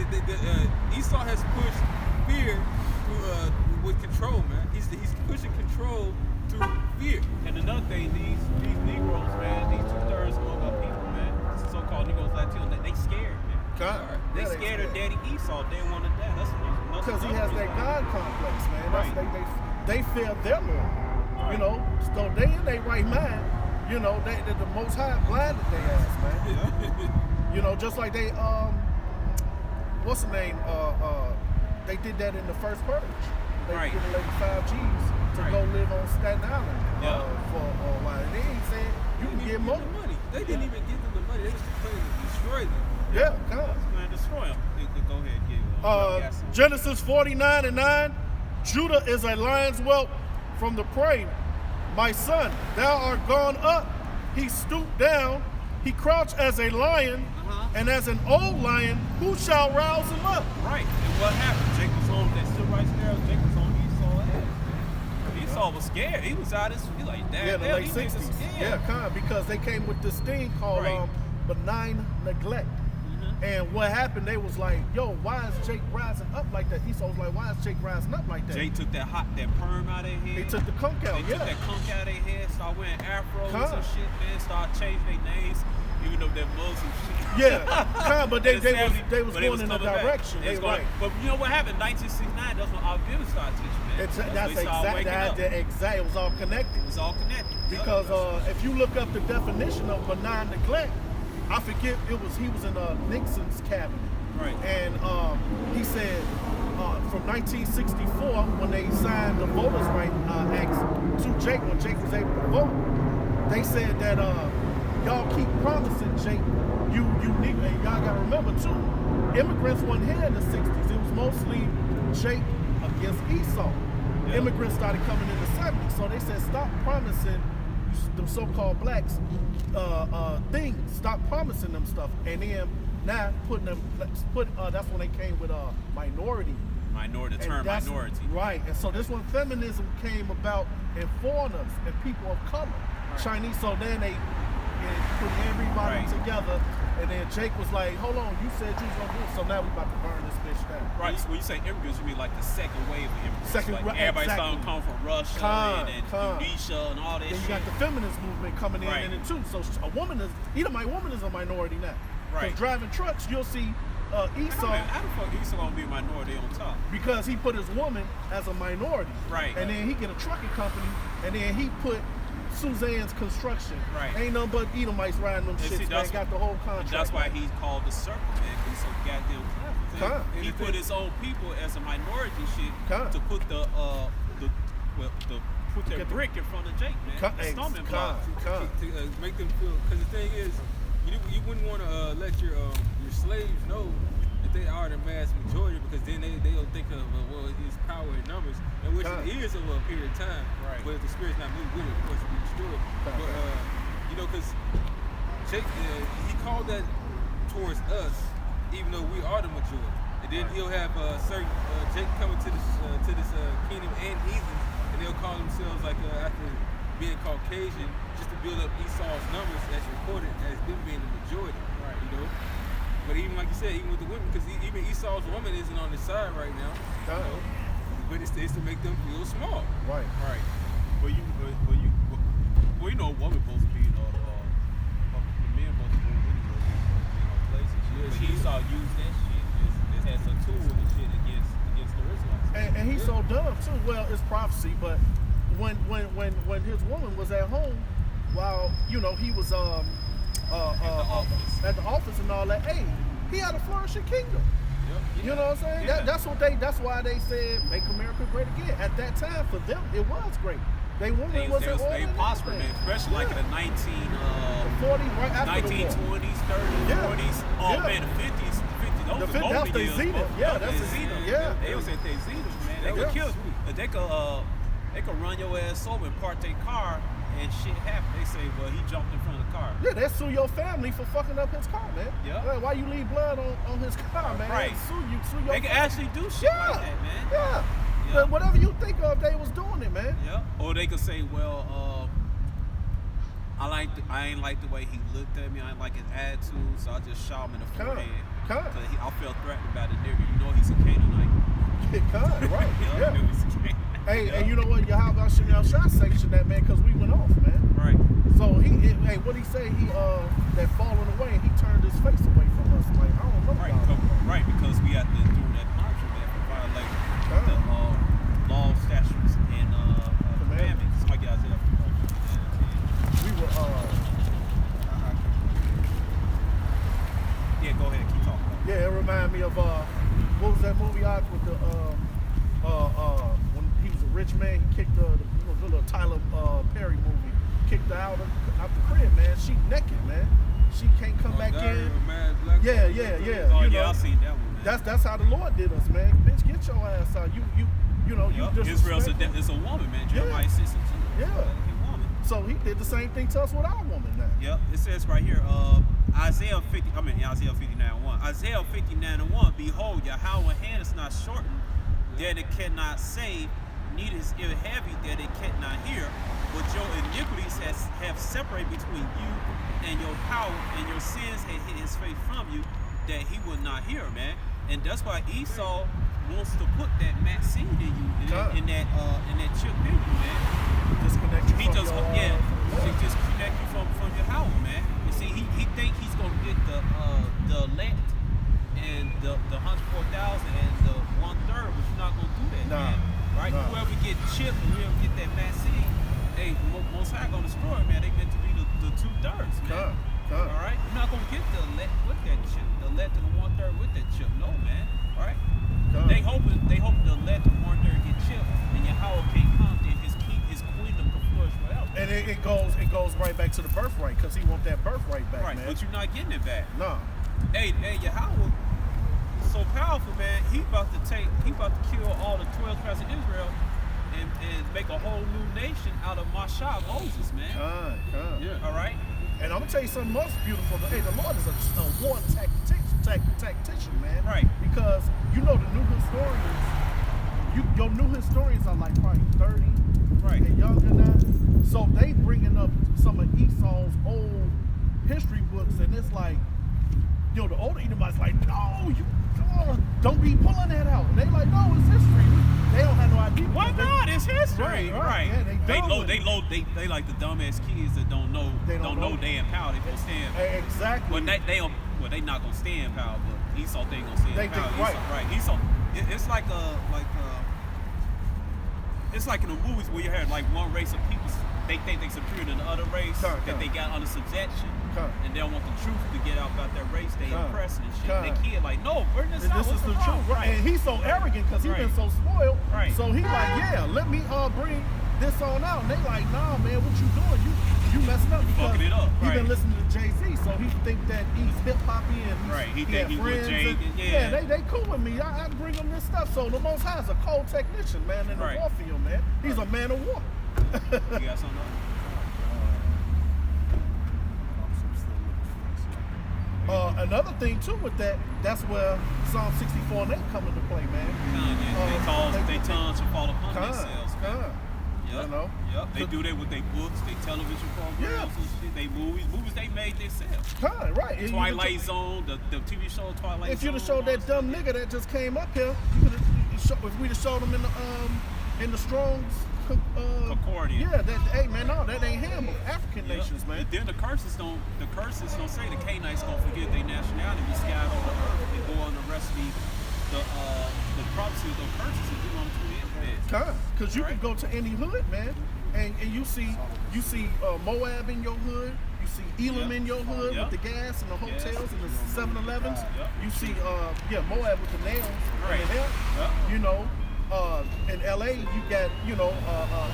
[SPEAKER 5] Esau has pushed fear through with control, man. He's pushing control through fear.
[SPEAKER 4] And another thing, these Negroes, man, these 2/3 of our people, man, so-called Negroes, Latinos, they scared, man.
[SPEAKER 3] God.
[SPEAKER 4] They
[SPEAKER 3] Yeah,
[SPEAKER 4] scared of Daddy Esau. They didn't want to die. That's
[SPEAKER 3] Because he has that God complex, man. That's,
[SPEAKER 4] Right.
[SPEAKER 3] they fear their Lord. You know, so they in their right mind. You know, they the Most High blinded their ass, man. You know, just like they what's the name? They did that in the first purge. They
[SPEAKER 4] Right.
[SPEAKER 3] gave a lady 5 G's to
[SPEAKER 4] Right.
[SPEAKER 3] go live on Staten Island
[SPEAKER 4] Yeah.
[SPEAKER 3] for a while. And they ain't saying you can get more.
[SPEAKER 5] the money. They didn't even give them the money. They was planning to destroy them.
[SPEAKER 3] Yeah, God.
[SPEAKER 4] Man, destroy them. Go ahead, give it.
[SPEAKER 3] Genesis 49:9, Judah is a lion's whelp from the prey. My son, thou art gone up. He stooped down. He crouched as a lion, and as an old lion, who shall rouse him up?
[SPEAKER 4] Right. And what happened? Jacob was on that still right there. Jacob was on Esau ass. Esau was scared. He was out his. He like, damn,
[SPEAKER 3] Yeah, the
[SPEAKER 4] hell,
[SPEAKER 3] late
[SPEAKER 4] these
[SPEAKER 3] 60s.
[SPEAKER 4] niggas-
[SPEAKER 3] Yeah, kind because they came with this thing called
[SPEAKER 4] Right.
[SPEAKER 3] benign neglect. And what happened, they was like, yo, why is Jake rising up like that? Esau was like, why is Jake rising up like that?
[SPEAKER 4] Jake took that perm out of their head.
[SPEAKER 3] They took the conch out,
[SPEAKER 4] They
[SPEAKER 3] yeah.
[SPEAKER 4] took that conch out of their head, started wearing afros
[SPEAKER 3] Huh.
[SPEAKER 4] and shit, man. Started changing their names, even though they're Muslim shit.
[SPEAKER 3] Yeah, but they was
[SPEAKER 4] But
[SPEAKER 3] going in a
[SPEAKER 4] coming back.
[SPEAKER 3] direction.
[SPEAKER 4] They
[SPEAKER 3] They
[SPEAKER 4] was going-
[SPEAKER 3] right.
[SPEAKER 4] But you know what happened? 1969, that's when Al Gibson started teaching, man.
[SPEAKER 3] That's
[SPEAKER 4] when they started waking up.
[SPEAKER 3] exact. It was all connected.
[SPEAKER 4] It was all connected.
[SPEAKER 3] Because if you look up the definition of benign neglect, I forget he was in Nixon's cabinet.
[SPEAKER 4] Right.
[SPEAKER 3] And he said from 1964 when they signed the Voters' Right Act to Jake, when Jake was able to vote, they said that y'all keep promising Jake, you need, and y'all gotta remember too, immigrants weren't here in the 60s. It was mostly Jake against Esau.
[SPEAKER 4] Yeah.
[SPEAKER 3] Immigrants started coming in the 70s, so they said stop promising them so-called blacks things. Stop promising them stuff, and then now that's when they came with minority.
[SPEAKER 4] Minority, the
[SPEAKER 3] And
[SPEAKER 4] term
[SPEAKER 3] that's-
[SPEAKER 4] minority.
[SPEAKER 3] Right, and so this when feminism came about in foreigners and people of color, Chinese. So then they put everybody
[SPEAKER 4] Right.
[SPEAKER 3] together, and then Jake was like, "Hold on, you said you was gonna do it, so now we about to burn this bitch down."
[SPEAKER 4] Right, so when you say immigrants, you mean like the second wave of immigrants.
[SPEAKER 3] Second
[SPEAKER 4] like
[SPEAKER 3] wave,
[SPEAKER 4] everybody's
[SPEAKER 3] exactly.
[SPEAKER 4] starting to come from Russia
[SPEAKER 3] Con.
[SPEAKER 4] and Tunisia and all that
[SPEAKER 3] Then you
[SPEAKER 4] shit.
[SPEAKER 3] got the feminist movement coming in
[SPEAKER 4] Right.
[SPEAKER 3] and it too. So a woman is my woman is a minority now.
[SPEAKER 4] Right.
[SPEAKER 3] Because driving trucks, you'll see Esau
[SPEAKER 4] How the fuck Esau gonna be a minority on top?
[SPEAKER 3] because he put his woman as a minority.
[SPEAKER 4] Right.
[SPEAKER 3] And then he get a trucking company, and then he put Suzanne's Construction.
[SPEAKER 4] Right.
[SPEAKER 3] Ain't nothing but Edomites riding them
[SPEAKER 4] And see,
[SPEAKER 3] shits, man.
[SPEAKER 4] that's-
[SPEAKER 3] Got the whole
[SPEAKER 4] And
[SPEAKER 3] contract.
[SPEAKER 4] that's why he's called the serpent, man, because he's so goddamn clever.
[SPEAKER 3] Con.
[SPEAKER 4] He put his own people as a minority shit
[SPEAKER 3] Con.
[SPEAKER 4] to put put their
[SPEAKER 3] Get the-
[SPEAKER 4] brick in front of Jake, man.
[SPEAKER 3] Con.
[SPEAKER 4] The stumbling
[SPEAKER 3] Con.
[SPEAKER 4] block.
[SPEAKER 3] Con.
[SPEAKER 5] To make them feel, because the thing is, you wouldn't want to let your slaves know that they are the mass majority, because then they'll think of well, his power in numbers, and which
[SPEAKER 3] Con.
[SPEAKER 5] it is over a period of time.
[SPEAKER 4] Right.
[SPEAKER 5] But if the spirit's not moved with it, of course, it'll be destroyed.
[SPEAKER 3] Con.
[SPEAKER 5] But because Jake, he called that towards us, even though we are the majority. And then he'll have certain Jake coming to this kingdom and heathens, and they'll call themselves like after being Caucasian, just to build up Esau's numbers as recorded as them being the majority. Right. You know. But even like you said, even with the women, because even Esau's woman isn't on his side right now. You know? But it's to make them feel small.
[SPEAKER 3] Right.
[SPEAKER 4] Right. Well, you know, a woman supposed to be, the men supposed to be in places.
[SPEAKER 5] Yeah,
[SPEAKER 4] But Esau used that shit as a tool and shit against the Israelites.
[SPEAKER 3] And he's so dumb too. Well, it's prophecy, but when his woman was at home, while you know he was at the office and all that, hey, he had a flourishing kingdom.
[SPEAKER 4] Yep.
[SPEAKER 3] You know what I'm saying?
[SPEAKER 4] Yeah.
[SPEAKER 3] That's why they said make America great again. At that time, for them, it was great. They woman
[SPEAKER 4] They
[SPEAKER 3] was in order.
[SPEAKER 4] they prospered, man, especially like in the
[SPEAKER 3] 40s, right after the war.
[SPEAKER 4] 1920s, 30s,
[SPEAKER 3] Yeah.
[SPEAKER 4] 40s. Oh
[SPEAKER 3] Yeah.
[SPEAKER 4] man, the 50s, those
[SPEAKER 3] The
[SPEAKER 4] were
[SPEAKER 3] 50s, that's
[SPEAKER 4] golden
[SPEAKER 3] the
[SPEAKER 4] years.
[SPEAKER 3] zenith.
[SPEAKER 4] bro.
[SPEAKER 3] Yeah,
[SPEAKER 4] That
[SPEAKER 3] that's
[SPEAKER 4] was
[SPEAKER 3] the
[SPEAKER 4] zenith.
[SPEAKER 3] zenith. Yeah.
[SPEAKER 4] They was at their zenith, man. They
[SPEAKER 3] Yeah.
[SPEAKER 4] could kill. They could run your ass over and park their car and shit happen. They say, well, he jumped in front of the car.
[SPEAKER 3] Yeah, they sue your family for fucking up his car, man.
[SPEAKER 4] Yeah.
[SPEAKER 3] Like, why you leave blood on his car, man?
[SPEAKER 4] Right.
[SPEAKER 3] They sue your
[SPEAKER 4] They can
[SPEAKER 3] family.
[SPEAKER 4] actually do shit
[SPEAKER 3] Yeah.
[SPEAKER 4] like that, man.
[SPEAKER 3] Yeah.
[SPEAKER 4] Yeah.
[SPEAKER 3] But whatever you think of, they was doing it, man.
[SPEAKER 4] Yeah. Or they could say, well, I ain't like the way he looked at me. I ain't like his attitude, so I just shot him in the forehead.
[SPEAKER 3] Come.
[SPEAKER 4] I felt threatened by the nigga. You know he's a Canaanite.
[SPEAKER 3] Come, right.
[SPEAKER 4] You
[SPEAKER 3] Yeah.
[SPEAKER 4] know he's a Canaanite.
[SPEAKER 3] Hey,
[SPEAKER 4] Yeah.
[SPEAKER 3] and you know what? Yahweh Shemel Shah sanctioned that, man, because we went off, man.
[SPEAKER 4] Right.
[SPEAKER 3] So hey, what he say? He that falling away, he turned his face away from us. Like, I don't know.
[SPEAKER 4] Right.
[SPEAKER 3] y'all.
[SPEAKER 4] Right. Because we had to do that punishment, man, for violating the law, statutes, and commandments. Like Isaiah.
[SPEAKER 3] We were
[SPEAKER 4] Yeah. Go ahead. Keep talking.
[SPEAKER 3] yeah, it reminded me of what was that movie out with the when he was a rich man, he kicked the little Tyler Perry movie, kicked her out the crib, man. She naked, man. She can't come back
[SPEAKER 5] Diary
[SPEAKER 3] in.
[SPEAKER 5] of a Mad Black
[SPEAKER 3] Yeah,
[SPEAKER 5] Woman.
[SPEAKER 3] yeah, yeah.
[SPEAKER 4] Oh
[SPEAKER 3] you
[SPEAKER 4] yeah,
[SPEAKER 3] know,
[SPEAKER 4] I seen that one, man.
[SPEAKER 3] that's how the Lord did us, man. Bitch, get your ass out. You know, you
[SPEAKER 4] Yep. Israel's
[SPEAKER 3] disrespectful.
[SPEAKER 4] it's a woman, man.
[SPEAKER 3] Yeah.
[SPEAKER 4] Jeremiah 6:2.
[SPEAKER 3] Yeah.
[SPEAKER 4] A woman.
[SPEAKER 3] So he did the same thing to us with our woman now.
[SPEAKER 4] Yep, it says right here, Isaiah 59:1. Isaiah 59:1. Behold, Yahweh's hand is not shortened, that it cannot save, neither is ear heavy, that it cannot hear. But your iniquities have separated between you and your power, and your sins have hid his face from you, that he will not hear, man. And that's why Esau wants to put that seed in you, in that chip in you, man.
[SPEAKER 3] Disconnect you
[SPEAKER 4] He
[SPEAKER 3] from
[SPEAKER 4] just
[SPEAKER 3] your,
[SPEAKER 4] he just connect you from your house, man. And see, he think he's gonna get the elect and the 104,000 and the 1/3, but you're not gonna do that,
[SPEAKER 3] Nah,
[SPEAKER 4] man. Right?
[SPEAKER 3] nah.
[SPEAKER 4] Whoever get chipped and whoever get that mass seed, hey, Most High gonna destroy it, man. They meant to be the 2/3, man.
[SPEAKER 3] Come.
[SPEAKER 4] All right, you're not gonna get the elect with that chip, the elect and the 1/3 with that chip, no, man. All right.
[SPEAKER 3] Come.
[SPEAKER 4] They hoping the elect and 1/3 get chipped, and Yahweh can't come, then his queendom can flourish forever.
[SPEAKER 3] And it goes right back to the birthright, because he want that birthright back,
[SPEAKER 4] Right,
[SPEAKER 3] man.
[SPEAKER 4] but you're not getting it back.
[SPEAKER 3] Nah.
[SPEAKER 4] Hey, Yahweh, so powerful, man. He about to kill all the 12 tribes of Israel and make a whole new nation out of Mashah, Moses, man.
[SPEAKER 3] Come.
[SPEAKER 5] Yeah.
[SPEAKER 4] All right.
[SPEAKER 3] And I'm gonna tell you something most beautiful. Hey, the Lord is a war tactician, man.
[SPEAKER 4] Right.
[SPEAKER 3] Because you know the new historians, your new historians are like probably 30
[SPEAKER 4] Right.
[SPEAKER 3] and younger now. So they bringing up some of Esau's old history books, and it's like, the older Edomites like, no, you come on, don't be pulling that out. And they like, no, it's history. They don't have no idea.
[SPEAKER 4] Why
[SPEAKER 3] because
[SPEAKER 4] not? It's history,
[SPEAKER 3] Right,
[SPEAKER 4] right?
[SPEAKER 3] right. Yeah,
[SPEAKER 4] they like the dumbass kids that don't know
[SPEAKER 3] They don't know.
[SPEAKER 4] they in power. They gonna stand.
[SPEAKER 3] Exactly.
[SPEAKER 4] Well, they not gonna stay in power, but Esau they gonna stay
[SPEAKER 3] They
[SPEAKER 4] in power.
[SPEAKER 3] think- right.
[SPEAKER 4] Esau, right? Esau, it's like it's like in the movies where you have like one race of people, they think they superior than the other race that they got under subjection, and they don't want the truth to get out about their race. They oppressing and shit. They kid like, no, bring this out.
[SPEAKER 3] This
[SPEAKER 4] What's
[SPEAKER 3] is the
[SPEAKER 4] problem?
[SPEAKER 3] truth, right? And he's so arrogant because he's been so spoiled.
[SPEAKER 4] Right.
[SPEAKER 3] So he like, yeah, let me bring this on out. And they like, nah, man, what you doing? You messing up because
[SPEAKER 4] fucking it up,
[SPEAKER 3] he
[SPEAKER 4] right.
[SPEAKER 3] been listening to Jay-Z, so he think that he's hip hoppy and
[SPEAKER 4] Right, he
[SPEAKER 3] he
[SPEAKER 4] think
[SPEAKER 3] had
[SPEAKER 4] he with
[SPEAKER 3] friends
[SPEAKER 4] Jay,
[SPEAKER 3] and-
[SPEAKER 4] yeah.
[SPEAKER 3] they cool with me. I bring him this stuff. So the Most High is a cold technician, man, in the
[SPEAKER 4] Right.
[SPEAKER 3] war field, man. He's a man of war.
[SPEAKER 4] You got something else?
[SPEAKER 3] another thing too with that, that's where Psalm 64 and 8 come into play, man.
[SPEAKER 4] They tongues to fall upon themselves.
[SPEAKER 3] You know?
[SPEAKER 4] Yep. They do that with their books, their television programs and shit. They movies they made themselves.
[SPEAKER 3] Right.
[SPEAKER 4] Twilight Zone, the TV show Twilight Zone.
[SPEAKER 3] If you'd have showed that dumb nigga that just came up here, if we'd have showed him in the Strong's
[SPEAKER 4] Concordia.
[SPEAKER 3] Yeah, hey man, no, that ain't him. African nations, man.
[SPEAKER 4] And then the curses don't say the Canaanites gonna forget their nationality, be scattered over the earth, and go on the rest of the prophecy of those curses and do on to the internet.
[SPEAKER 3] Because you can go to any hood, man, and you see Moab in your hood. You see Elam in your hood with the gas and the hotels and the 7-Elevens. You see Moab with the nails in the hair. You know. In LA, you got,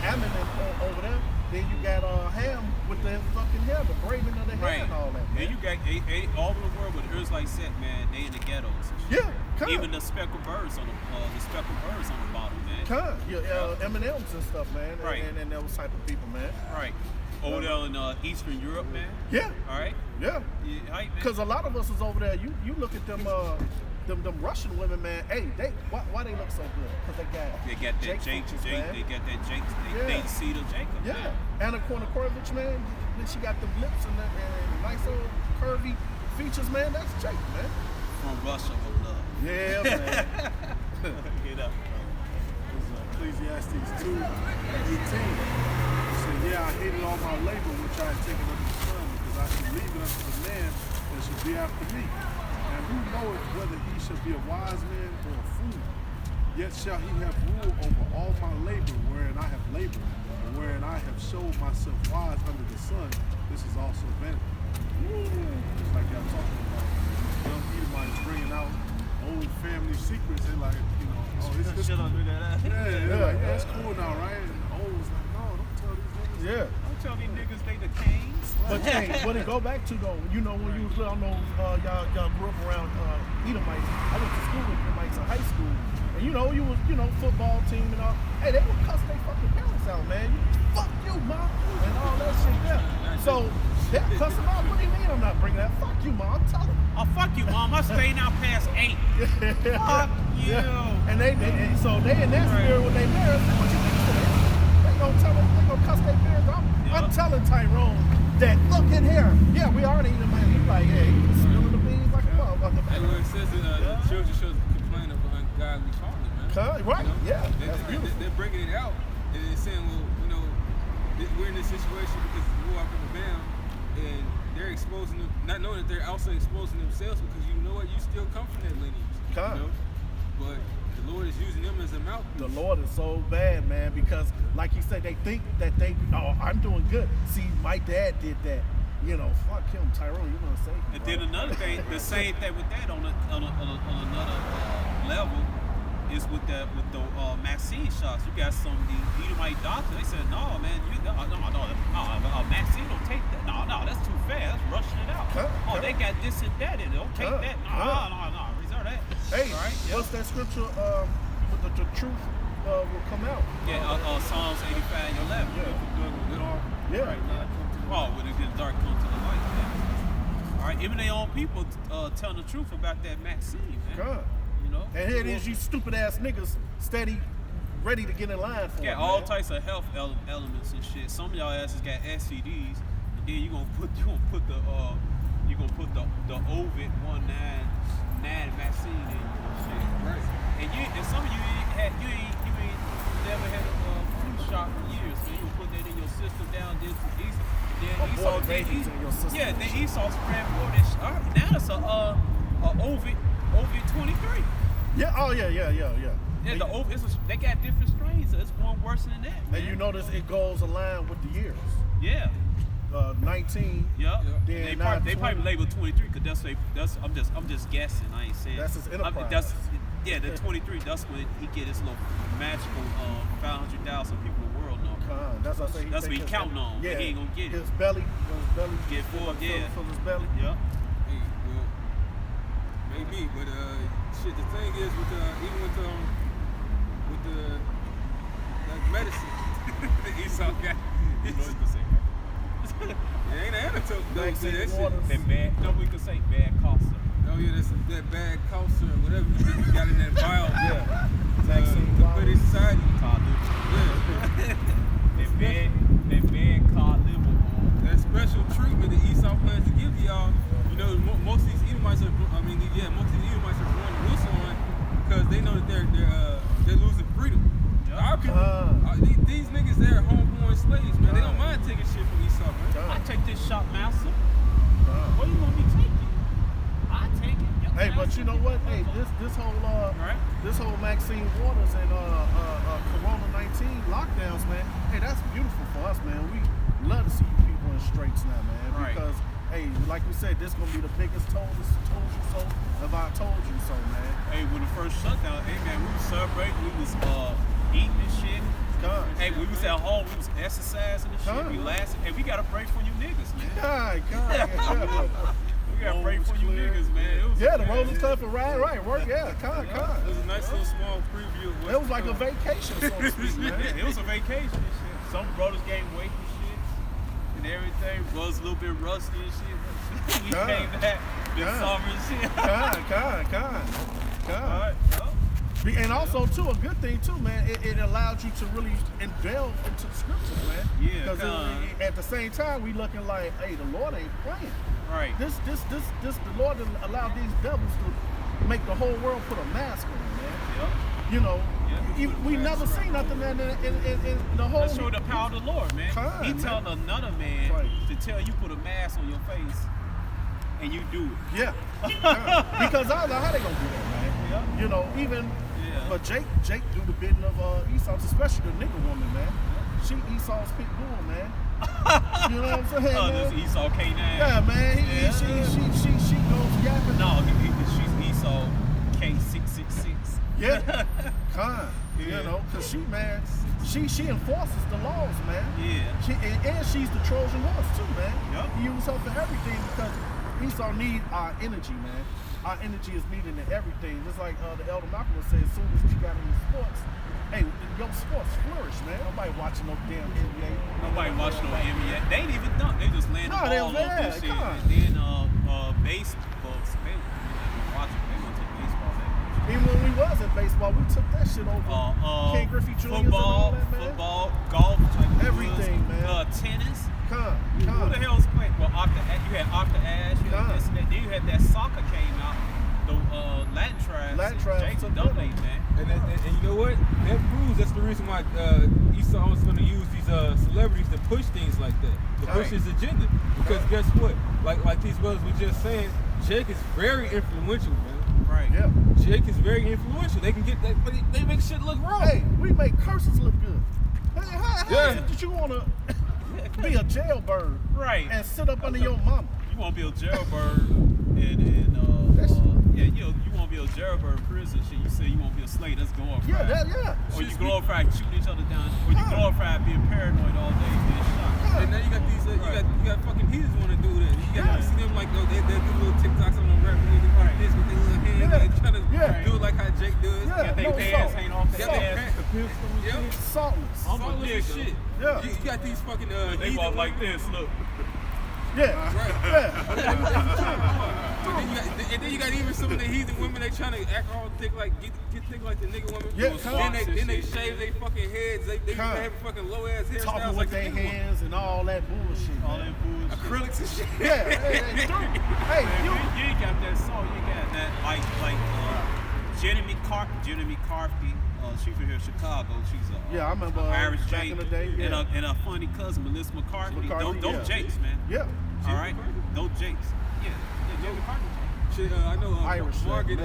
[SPEAKER 3] Ammon over there. Then you got Ham with the fucking hair, the braiding of the hair and all that. Man.
[SPEAKER 4] And you got all over the world with earth like set, man. They in the ghettos. Even the speckled birds on the bottom, man.
[SPEAKER 3] M&Ms and stuff, man.
[SPEAKER 4] Right.
[SPEAKER 3] And those type of people, man.
[SPEAKER 4] Right. Over there in Eastern Europe, man.
[SPEAKER 3] Yeah.
[SPEAKER 4] All right.
[SPEAKER 3] Yeah. Because a lot of us is over there. You look at them. Them Russian women, man. Hey, why they look so good? Because
[SPEAKER 4] they got that Jake. They got that Jake. They see the Jacob.
[SPEAKER 3] Yeah. Man. Anna Kournikova, man. Then she got the lips and nice old curvy features, man. That's Jake, man.
[SPEAKER 4] From Russia with love.
[SPEAKER 3] Yeah, man.
[SPEAKER 4] Get up.
[SPEAKER 6] Ecclesiastes 2:18. He said, "Yeah, I hated all my labor which I had taken unto the sun, because I should leave it unto the man that should be after me. And who knoweth whether he shall be a wise man or a fool? Yet shall he have rule over all my labor wherein I have labored, and wherein I have showed myself wise under the sun. This is also vanity." Just like y'all talking about, young Edomites bringing out old family secrets. They're like, it's
[SPEAKER 4] shit under that.
[SPEAKER 6] Yeah, it's cool now, right? And the old was like, no, don't tell these niggas.
[SPEAKER 3] Yeah.
[SPEAKER 4] Don't tell these niggas they the kings.
[SPEAKER 3] But hey, what it go back to though, when you was little, I know y'all grew up around Edomites. I went to school with Edomites in high school, and you was football team and all. Hey, they would cuss their fucking parents out, man. Fuck you, mom, and all that shit there. So they cuss them out. What do you mean I'm not bringing that? Fuck you, mom. Tell them.
[SPEAKER 4] Oh, fuck you, mom. I'm staying out past 8. Fuck you.
[SPEAKER 3] And they so they in that spirit with their parents. What you think to them? They gonna cuss their parents out. I'm telling Tyrone that, look in here. Yeah, we already eating money. He's like, yeah, he's spilling the beans like a motherfucker.
[SPEAKER 5] Hey, well, it says that the children should complain of ungodly calling, man.
[SPEAKER 3] Right, yeah, that's beautiful.
[SPEAKER 5] They're breaking it out and they're saying, well, we're in this situation because the war coming down, and they're exposing them, not knowing that they're also exposing themselves, because you know what, you still come from that lineage. But the Lord is using them as a mouthpiece.
[SPEAKER 3] The Lord is so bad, man, because like you said, they think that I'm doing good. See, my dad did that. Fuck him, Tyrone. You gonna say?
[SPEAKER 4] And then another thing, the same thing with that on another level is with the Maxine shots. You got some of the Edomite doctors. They said, no, man, Maxine don't take that. No, that's too fast. That's rushing it out. They got this and that in it. Don't take that. No, reserve that.
[SPEAKER 3] Hey, what's that scripture? With the truth will come out.
[SPEAKER 4] Psalms 85:11.
[SPEAKER 3] Yeah.
[SPEAKER 4] Right. When it gets dark, come to the light. Yeah. All right. Even their own people telling the truth about that Maxine, man.
[SPEAKER 3] And here it is, you stupid ass niggas steady, ready to get in line for it.
[SPEAKER 4] All types of health elements and shit. Some of y'all asses got STDs, and then you gonna put the Ovid 199 vaccine in and shit. Right. And some of you ain't never had a flu shot for years, so you put that in your system down this and this. Then Esau spread more than shit. Now it's a Ovid 23.
[SPEAKER 3] Yeah.
[SPEAKER 4] Yeah, the Ovid, they got different strains. So it's one worse than that. Man.
[SPEAKER 3] And you notice it goes aligned with the years.
[SPEAKER 4] Yeah.
[SPEAKER 3] 19.
[SPEAKER 4] Yeah.
[SPEAKER 3] Then
[SPEAKER 4] they probably label 23 because that's I'm just guessing. I ain't saying.
[SPEAKER 3] That's his enterprise.
[SPEAKER 4] The 23. That's when he get his little magical 500,000 people in the world know.
[SPEAKER 3] That's what I say.
[SPEAKER 4] That's what he counting on.
[SPEAKER 3] Yeah.
[SPEAKER 4] He ain't gonna get it.
[SPEAKER 3] His belly
[SPEAKER 4] get full. Yeah.
[SPEAKER 3] Fill his belly.
[SPEAKER 4] Yeah.
[SPEAKER 5] Hey, well, maybe, but shit. The thing is even with the like medicine, Esau got. It ain't an antidote.
[SPEAKER 3] Vaccine waters.
[SPEAKER 4] We could say bad cough syrup.
[SPEAKER 5] that bad culture or whatever you got in that vial.
[SPEAKER 3] Yeah.
[SPEAKER 5] To put in society. Yeah.
[SPEAKER 4] That man called Liverpool.
[SPEAKER 5] That special treatment that Esau plans to give to y'all. You know, most of these Edomites are. I mean, yeah, most of these Edomites are born to whistle on because they know that they're losing freedom. Our people, these niggas, they're homeborn slaves, man. They don't mind taking shit from Esau, man.
[SPEAKER 4] I take this shot, master. What you want me to take it? I take it. Yep,
[SPEAKER 3] Hey, but
[SPEAKER 4] master.
[SPEAKER 3] you know what? Hey, this whole
[SPEAKER 4] Right.
[SPEAKER 3] this whole Maxine Waters and Corona-19 lockdowns, man. Hey, that's beautiful for us, man. We love to see you people in straights now, man.
[SPEAKER 4] Right.
[SPEAKER 3] Because hey, like we said, this gonna be the biggest told you so if I told you so, man.
[SPEAKER 4] Hey, when the first shutdown, hey man, we was celebrating, we was eating and shit.
[SPEAKER 3] God.
[SPEAKER 4] Hey, we was at home, we was exercising and shit,
[SPEAKER 3] Huh.
[SPEAKER 4] we laughing. Hey, we got a break from you niggas, man.
[SPEAKER 3] God.
[SPEAKER 4] We got a break from you niggas, man. It was,
[SPEAKER 3] Yeah, the Rollers Club for right. Work, yeah,
[SPEAKER 5] It was a nice little small preview of what's
[SPEAKER 3] It was like a
[SPEAKER 5] to come.
[SPEAKER 3] vacation, so to speak, man.
[SPEAKER 4] Yeah, it was a vacation and shit. Some brothers gained weight and shit and everything. Brothers a little bit rusty and shit. We
[SPEAKER 3] God.
[SPEAKER 4] came back this
[SPEAKER 3] God.
[SPEAKER 4] summer and shit.
[SPEAKER 3] God.
[SPEAKER 4] Alright,
[SPEAKER 3] And also, too, a good thing, too, man, it allowed you to really delve into the scriptures, man.
[SPEAKER 4] Yeah,
[SPEAKER 3] Because at the same time, we looking like, hey, the Lord ain't playing.
[SPEAKER 4] right.
[SPEAKER 3] The Lord didn't allow these devils to make the whole world put a mask on, man.
[SPEAKER 4] Yep.
[SPEAKER 3] You know,
[SPEAKER 4] Yeah.
[SPEAKER 3] we never seen nothing, man, in the whole...
[SPEAKER 4] Let's show the power of the Lord, man.
[SPEAKER 3] Come
[SPEAKER 4] He
[SPEAKER 3] on,
[SPEAKER 4] telling
[SPEAKER 3] man.
[SPEAKER 4] another man
[SPEAKER 3] Right.
[SPEAKER 4] to tell you put a mask on your face and you do it.
[SPEAKER 3] Yeah. Because I don't know how they gonna do that, man.
[SPEAKER 4] Yeah.
[SPEAKER 3] You know, even...
[SPEAKER 4] Yeah.
[SPEAKER 3] But Jake do the bidding of Esau, especially the nigga woman, man. She Esau's pit bull, man. You know what I'm saying,
[SPEAKER 4] Oh,
[SPEAKER 3] man?
[SPEAKER 4] this Esau K9.
[SPEAKER 3] Yeah, man.
[SPEAKER 4] Yeah.
[SPEAKER 3] She goes yapping.
[SPEAKER 4] No, she's Esau K666.
[SPEAKER 3] Yeah. You
[SPEAKER 4] Yeah.
[SPEAKER 3] know, cause she, man, she enforces the laws, man.
[SPEAKER 4] Yeah.
[SPEAKER 3] And she's the Trojan horse too, man.
[SPEAKER 4] Yup.
[SPEAKER 3] He uses her for everything because Esau need our energy, man. Our energy is needed in everything. Just like the Elder Malcolm would say, as soon as you got in sports, hey, your sports flourish, man. Nobody watching no damn NBA.
[SPEAKER 4] Nobody watching no NBA. They ain't even dunk. They just laying the
[SPEAKER 3] No, they
[SPEAKER 4] ball
[SPEAKER 3] was
[SPEAKER 4] up
[SPEAKER 3] there.
[SPEAKER 4] and shit.
[SPEAKER 3] Come on.
[SPEAKER 4] And then baseball. They watching. They want to take baseball that much.
[SPEAKER 3] Even when we was in baseball, we took that shit over. Ken Griffey Jr. and all that, man.
[SPEAKER 4] Football, golf, Tiger
[SPEAKER 3] Everything,
[SPEAKER 4] Woods,
[SPEAKER 3] man.
[SPEAKER 4] Tennis.
[SPEAKER 3] Come.
[SPEAKER 4] Who the hell was playing? Well, you had Octa Ash, you had this and that. Then you had that soccer came out. The Latin tribes. Jake
[SPEAKER 3] took
[SPEAKER 4] Dunley,
[SPEAKER 3] that.
[SPEAKER 4] man.
[SPEAKER 5] And you know what? That proves that's the reason why Esau was going to use these celebrities to push things like that, to push his agenda. Because guess what? Like these brothers were just saying, Jake is very influential, man.
[SPEAKER 4] Right.
[SPEAKER 3] Yeah.
[SPEAKER 5] Jake is very influential. They can get that, but they make shit look wrong.
[SPEAKER 3] Hey, we make curses look good. Hey, how
[SPEAKER 5] Yeah.
[SPEAKER 3] is it that you want to be a jailbird
[SPEAKER 4] Right.
[SPEAKER 3] and sit up under your mama?
[SPEAKER 4] You want to be a jailbird you want to be a jailbird prison shit. You say you want to be a slave. That's glorified.
[SPEAKER 3] Yeah.
[SPEAKER 4] Or you glorified shooting each other down. Or you glorified being paranoid all day, being shot.
[SPEAKER 5] And now you got these, you got fucking heathens want to do that. You see them like they do little TikToks on the rap niggas like this with their little hands, like trying to do it like how Jake does.
[SPEAKER 3] Yeah.
[SPEAKER 4] Got they
[SPEAKER 3] No
[SPEAKER 4] pants
[SPEAKER 3] salt.
[SPEAKER 4] hanging off their
[SPEAKER 3] Salt.
[SPEAKER 4] ass.
[SPEAKER 5] Yep.
[SPEAKER 3] Saltless.
[SPEAKER 5] Saltless as shit.
[SPEAKER 3] Yeah.
[SPEAKER 5] You got these fucking
[SPEAKER 4] They
[SPEAKER 5] heathen
[SPEAKER 4] walk like this. Look.
[SPEAKER 3] Yeah.
[SPEAKER 5] Right.
[SPEAKER 3] Yeah.
[SPEAKER 5] And then you got even some of the heathen women, they trying to act all thick like get thick like the nigga women.
[SPEAKER 3] Yeah,
[SPEAKER 5] then they shave their fucking heads. They even have fucking low ass hairstyles
[SPEAKER 3] Talking
[SPEAKER 5] like
[SPEAKER 3] with
[SPEAKER 5] the
[SPEAKER 3] their
[SPEAKER 5] nigga women.
[SPEAKER 3] hands and all that bullshit.
[SPEAKER 4] All
[SPEAKER 3] man.
[SPEAKER 4] that bullshit.
[SPEAKER 5] Acrylics and shit.
[SPEAKER 3] Yeah. Hey,
[SPEAKER 4] Man,
[SPEAKER 3] you.
[SPEAKER 4] you ain't got that song. You got that like Jenny McCarthy. She's from here in Chicago. She's a
[SPEAKER 3] Yeah, I remember
[SPEAKER 4] Irish
[SPEAKER 3] back
[SPEAKER 4] Jake
[SPEAKER 3] in the day. Yeah.
[SPEAKER 4] and a funny cousin, Melissa McCarthy.
[SPEAKER 3] McCarthy,
[SPEAKER 4] Don't
[SPEAKER 3] yeah.
[SPEAKER 4] Jakes, man.
[SPEAKER 3] Yeah.
[SPEAKER 4] All right, don't Jakes. Yeah, Jake McCarthy.
[SPEAKER 5] Shit, I know
[SPEAKER 3] Irish,
[SPEAKER 5] Margaret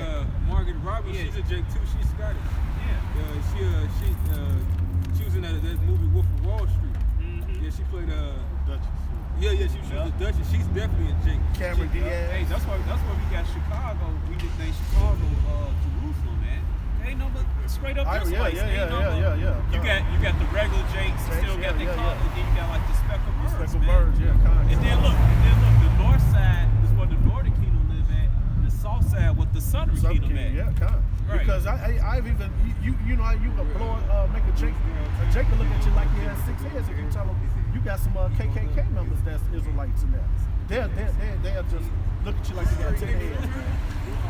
[SPEAKER 5] Robbins.
[SPEAKER 4] Yeah.
[SPEAKER 5] She's a Jake too. She's Scottish.
[SPEAKER 4] Yeah.
[SPEAKER 5] She was in that movie Wolf of Wall Street.
[SPEAKER 4] Mm-hmm.
[SPEAKER 5] Yeah, she played
[SPEAKER 6] Duchess.
[SPEAKER 5] she was a Duchess. She's definitely a Jake.
[SPEAKER 3] Cameron
[SPEAKER 4] Hey,
[SPEAKER 3] Diaz.
[SPEAKER 4] that's why we got Chicago. We just named Chicago Jerusalem, man. Ain't no but straight up this place.
[SPEAKER 3] Yeah.
[SPEAKER 4] You got the regular Jakes,
[SPEAKER 3] Jakes,
[SPEAKER 4] still got
[SPEAKER 3] yeah,
[SPEAKER 4] the color, and then you got like the speckled birds,
[SPEAKER 3] Speckled
[SPEAKER 4] man.
[SPEAKER 3] birds, yeah.
[SPEAKER 4] And then look, the north side is where the northern kingdom live at, and the south side what the southern kingdom at.
[SPEAKER 3] Yeah, kind of.
[SPEAKER 4] Right.
[SPEAKER 3] Because I've even you know how you can blow make a Jake will look at you like he has 6 heads if you tell him you got some KKK members that's Israelites in there. They're just look at you like you got 10 heads.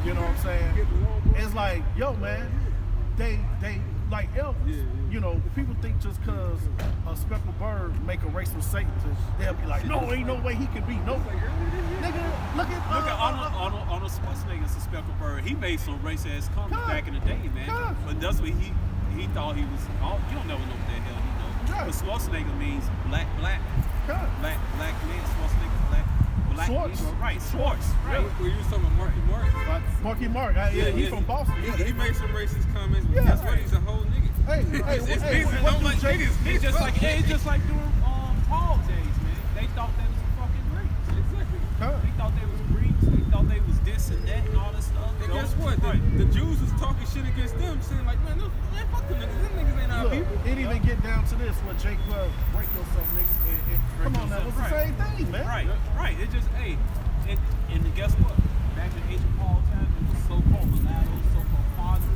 [SPEAKER 3] You know what I'm saying? It's like, yo, man, they like Elvis. You know, people think just because a speckled bird make a race with Satan, they'll be like, no, ain't no way he can be. No, nigga, look at
[SPEAKER 4] Arnold Schwarzenegger's a speckled bird. He made some race-ass comments back in the day, man. But that's what he thought he was. Oh, you don't never know what the hell he knows.
[SPEAKER 3] Yeah.
[SPEAKER 4] But Schwarzenegger means black. Black man, Schwarzenegger, black
[SPEAKER 3] Schwartz.
[SPEAKER 4] Negro. Right, Schwartz. Right.
[SPEAKER 5] Where you was talking about
[SPEAKER 3] Marky Mark. He's from Boston.
[SPEAKER 5] He made some racist comments, but
[SPEAKER 3] Yeah.
[SPEAKER 5] guess what? He's a whole nigga.
[SPEAKER 3] Hey,
[SPEAKER 5] It's
[SPEAKER 3] hey,
[SPEAKER 5] niggas that
[SPEAKER 3] what
[SPEAKER 5] don't
[SPEAKER 3] do
[SPEAKER 5] like
[SPEAKER 3] Jake-
[SPEAKER 5] niggas.
[SPEAKER 4] It's just like during Paul days, man. They thought they was fucking Greeks.
[SPEAKER 5] Exactly.
[SPEAKER 4] They thought they was Greeks. They thought they was this and that and all this stuff.
[SPEAKER 5] And guess what? The Jews was talking shit against them, saying like, man, fuck them niggas. Them niggas ain't our
[SPEAKER 3] Look,
[SPEAKER 5] people.
[SPEAKER 3] it even get down to this where Jake break yourself, nigga. Come on now, it's the same thing, man.
[SPEAKER 4] Right. It just, and guess what? Back in the age of Paul time, it was so-called mulattoes, so-called fathers,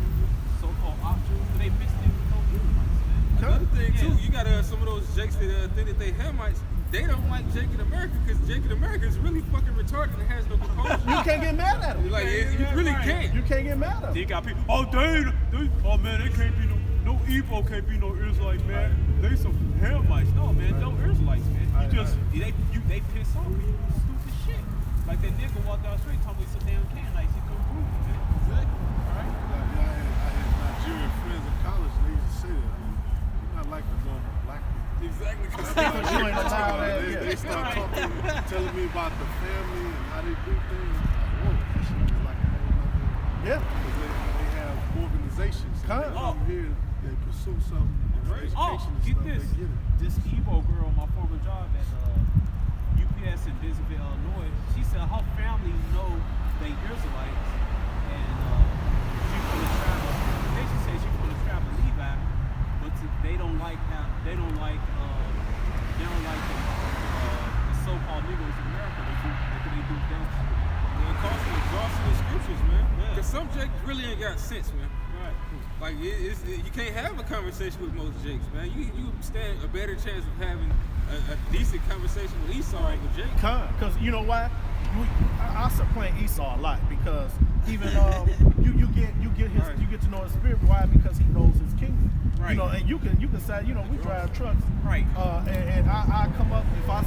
[SPEAKER 4] so-called options, but they mixed in with no Israelites, man.
[SPEAKER 5] Another thing too, you got some of those Jakes that think that they Hamites. They don't like Jake in America because Jake in America is really fucking retarded and has no composure.
[SPEAKER 3] You can't get mad at him.
[SPEAKER 5] Like, you really can't.
[SPEAKER 3] You can't get mad at
[SPEAKER 4] Then you
[SPEAKER 3] him.
[SPEAKER 4] got people, man, they can't be no Igbo can't be no Israelite, man. They some Hamites. No, man, no Israelites, man. They piss off you stupid shit. Like that nigga walked down the street talking about some damn Canaanites. He couldn't prove it, man. Exactly. Right?
[SPEAKER 6] I had Nigerian friends in college, and they used to say that. You're not like the normal black people.
[SPEAKER 5] Exactly.
[SPEAKER 3] Because you ain't allowed that.
[SPEAKER 6] They start talking, telling me about the family and how they do things. Like, whoa, that shit is like a whole nother.
[SPEAKER 3] Yeah.
[SPEAKER 6] Because they have organizations. And they come here, they pursue something. Education and
[SPEAKER 4] Get
[SPEAKER 6] stuff,
[SPEAKER 4] this.
[SPEAKER 6] they get it.
[SPEAKER 4] This Igbo girl, my former job at UPS in Bentonville, Illinois, she said her family know they Israelites, and she from the tribe. She said she from the tribe of Levi, but they don't like the so-called Negroes in America. They do them.
[SPEAKER 5] It costs you exhausting the scriptures, man.
[SPEAKER 4] Yeah.
[SPEAKER 5] Because some Jakes really ain't got sense, man.
[SPEAKER 4] Right.
[SPEAKER 5] Like, you can't have a conversation with most Jakes, man. You stand a better chance of having a decent conversation with Esau over Jake.
[SPEAKER 3] Because you know why? I start playing Esau a lot because even you get to know his spirit. Why? Because he knows his kingdom.
[SPEAKER 4] Right.
[SPEAKER 3] You know, and you can say, you know, we drive trucks.
[SPEAKER 4] Right.
[SPEAKER 3] And I come up if I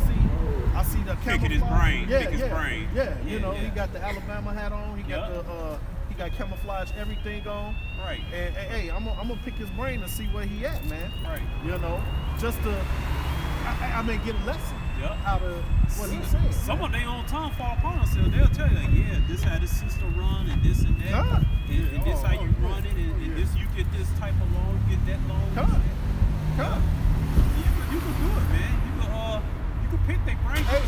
[SPEAKER 3] see the
[SPEAKER 4] Picking his
[SPEAKER 3] camouflage.
[SPEAKER 4] brain. Pick his brain.
[SPEAKER 3] Yeah. You
[SPEAKER 4] Yeah,
[SPEAKER 3] know,
[SPEAKER 4] yeah.
[SPEAKER 3] he got the Alabama hat on. He got
[SPEAKER 4] Yup.
[SPEAKER 3] he got camouflage everything on.
[SPEAKER 4] Right.
[SPEAKER 3] And hey, I'm gonna pick his brain and see where he at, man.
[SPEAKER 4] Right.
[SPEAKER 3] You know, just to get a lesson
[SPEAKER 4] Yup.
[SPEAKER 3] out of what he's saying.
[SPEAKER 4] Some of their own tongue fall upon themselves. They'll tell you, like, yeah, this how this sister run, and this and that,
[SPEAKER 3] God.
[SPEAKER 4] and this how you run it, and this you get this type of loan, you get that loan.
[SPEAKER 3] Come.
[SPEAKER 4] You can do it, man. You can pick their brain.
[SPEAKER 3] Hey,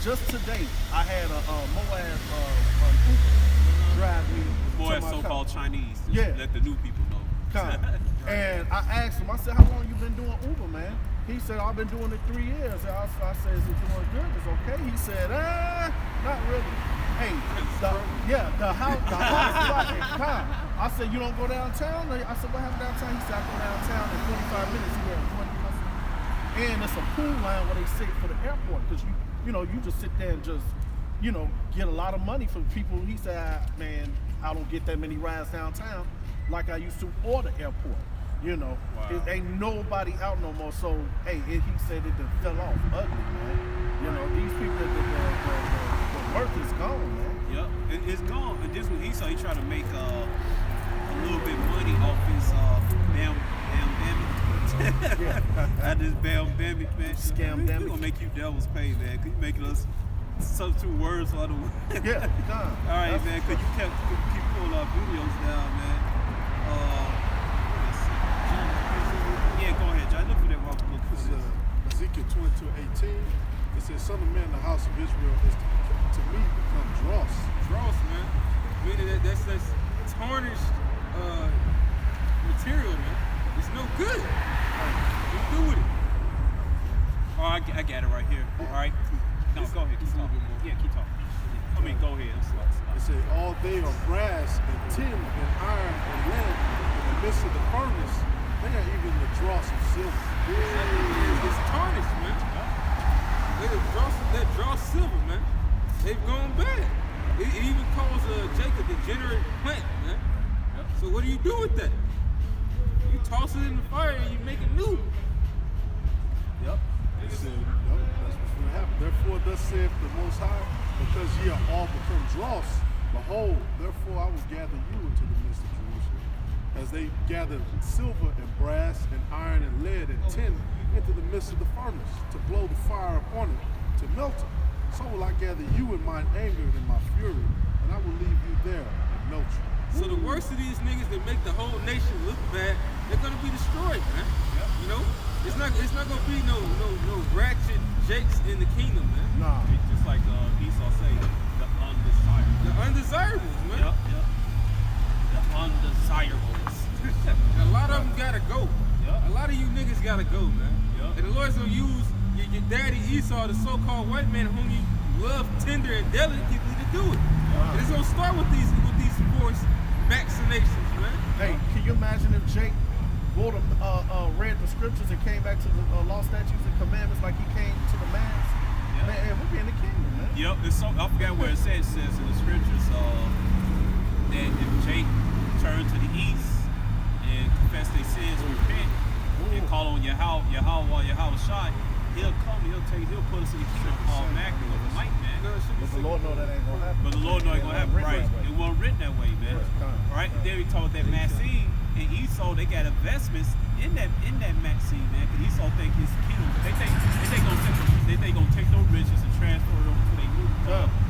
[SPEAKER 3] just today, I had a Moab Uber drive me
[SPEAKER 4] Boy,
[SPEAKER 3] to my
[SPEAKER 4] so-called
[SPEAKER 3] car.
[SPEAKER 4] Chinese.
[SPEAKER 3] Yeah.
[SPEAKER 4] Let the new people know.
[SPEAKER 3] Come. And I asked him, I said, how long you been doing Uber, man? He said, I've been doing it 3 years. I said, is it doing good? It's okay. He said, not really. Hey, the house right in Con. I said, you don't go downtown? I said, what happened downtown? He said, I go downtown in 25 minutes. He had 20 minutes. And it's a pool line where they sit for the airport because you just sit there and just, get a lot of money from people. He said, man, I don't get that many rides downtown like I used to or the airport.
[SPEAKER 4] Wow.
[SPEAKER 3] It ain't nobody out no more. So, hey, he said it done fell off ugly, man. These people, the work is gone, man.
[SPEAKER 4] Yep, it's gone. And this one, Esau, he tried to make a little bit money off his bam bammy. Out this bam bammy, man.
[SPEAKER 3] Scam
[SPEAKER 4] We
[SPEAKER 3] bammy.
[SPEAKER 4] gonna make you devils pay, man. Cause you making us substitute words for other words.
[SPEAKER 3] Yeah, gone.
[SPEAKER 4] All right, man. Could you keep pulling our videos down, man? Yeah, go ahead, John. Look for that while we look
[SPEAKER 6] This
[SPEAKER 4] for
[SPEAKER 6] is
[SPEAKER 4] this.
[SPEAKER 6] Ezekiel 22:18. It says, Son of man, the house of Israel is to me become dross.
[SPEAKER 5] Dross, man. Meaning that's tarnished material, man. It's no good. What do you do with it?
[SPEAKER 4] Oh, I got it right here. All right. No, go ahead. Keep talking. Yeah, keep talking. Go ahead.
[SPEAKER 6] It says, all they are brass and tin and iron and lead in the midst of the furnace. They are even the dross of silver.
[SPEAKER 5] It's tarnished, man. that draw silver, man. They've gone bad. It even calls Jacob a degenerate plant, man. So what do you do with that? You toss it in the fire and you make it new.
[SPEAKER 6] Yep. He said, yep, that's what's going to happen. Therefore, thus saith the Most High, because ye are all become dross, behold, therefore I will gather you into the midst of Jerusalem, as they gathered silver and brass and iron and lead and tin into the midst of the furnace, to blow the fire upon it, to melt it. So will I gather you in mine anger and in my fury, and I will leave you there and melt you.
[SPEAKER 5] So the worst of these niggas that make the whole nation look bad, they're gonna be destroyed, man.
[SPEAKER 4] Yep.
[SPEAKER 5] You know? It's not gonna be no ratchet jakes in the kingdom, man.
[SPEAKER 3] Nah.
[SPEAKER 4] Just like Esau say, the undesirables.
[SPEAKER 5] The undesirables, man.
[SPEAKER 4] Yep. The undesirables.
[SPEAKER 5] A lot of them gotta go.
[SPEAKER 4] Yep.
[SPEAKER 5] A lot of you niggas gotta go, man.
[SPEAKER 4] Yep.
[SPEAKER 5] And the Lord's gonna use your daddy Esau, the so-called white man whom you love tender and delicately to do it. And it's gonna start with these forced vaccinations, man.
[SPEAKER 3] Hey, can you imagine if Jake would have read the scriptures and came back to the law, statutes, and commandments like he came to the mass?
[SPEAKER 4] Yeah.
[SPEAKER 3] Man, we'll be in the kingdom, man.
[SPEAKER 4] Yep, it's so, I forgot where it says in the scriptures that if Jake turned to the east and confess their sins, repent, and call on Yahweh Shai, he'll put us in the kingdom called Macron of the might, man.
[SPEAKER 3] But the Lord know that ain't gonna happen.
[SPEAKER 4] But the Lord know it gonna happen, right? It wasn't written that way, man.
[SPEAKER 3] Right.
[SPEAKER 4] Right? Then we told that Maxine and Esau, they got investments in that Maxine, man. Because Esau think his kingdom, they gonna take those riches and transfer it over to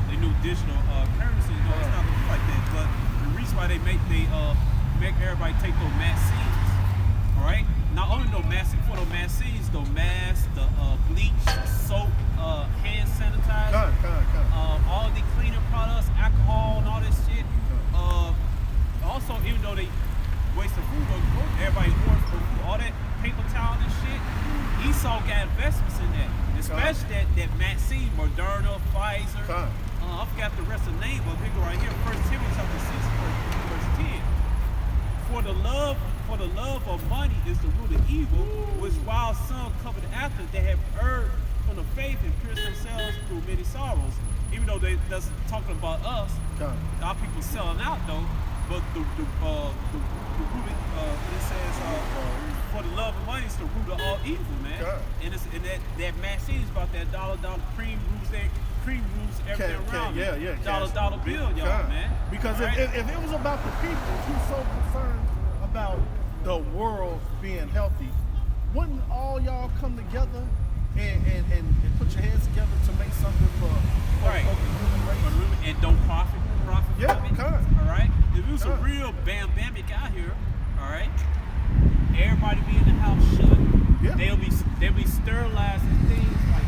[SPEAKER 4] their new additional currency. No, it's not gonna be like that. But the reason why they make everybody take those Maxines, all right? Not only those Maxines, the masks, the bleach, soap, hand sanitizer, all the cleaning products, alcohol, and all this shit. Also, even though they wasting food, everybody hoarding for food, all that paper towel and shit. Esau got investments in that, especially that Maxine, Moderna, Pfizer. I forgot the rest of the name, but we go right here. 1 Timothy chapter 6, verse 10. For the love of money is the root of evil, which while some covered after, they have erred from the faith and pierced themselves through many sorrows. Even though that's talking about us, our people selling out though. But the root of, it says, for the love of money is the root of all evil, man. And that Maxine is about that dollar cream rules everything around you. Dollar bill, y'all, man.
[SPEAKER 3] Because if it was about the people, who's so concerned about the world being healthy, wouldn't all y'all come together and put your heads together to make something for the human race?
[SPEAKER 4] And don't profit
[SPEAKER 3] Yeah,
[SPEAKER 4] from it. All right? If it was a real bambamic out here, all right, everybody be in the house shut.
[SPEAKER 3] Yeah.
[SPEAKER 4] They'll be sterilizing things like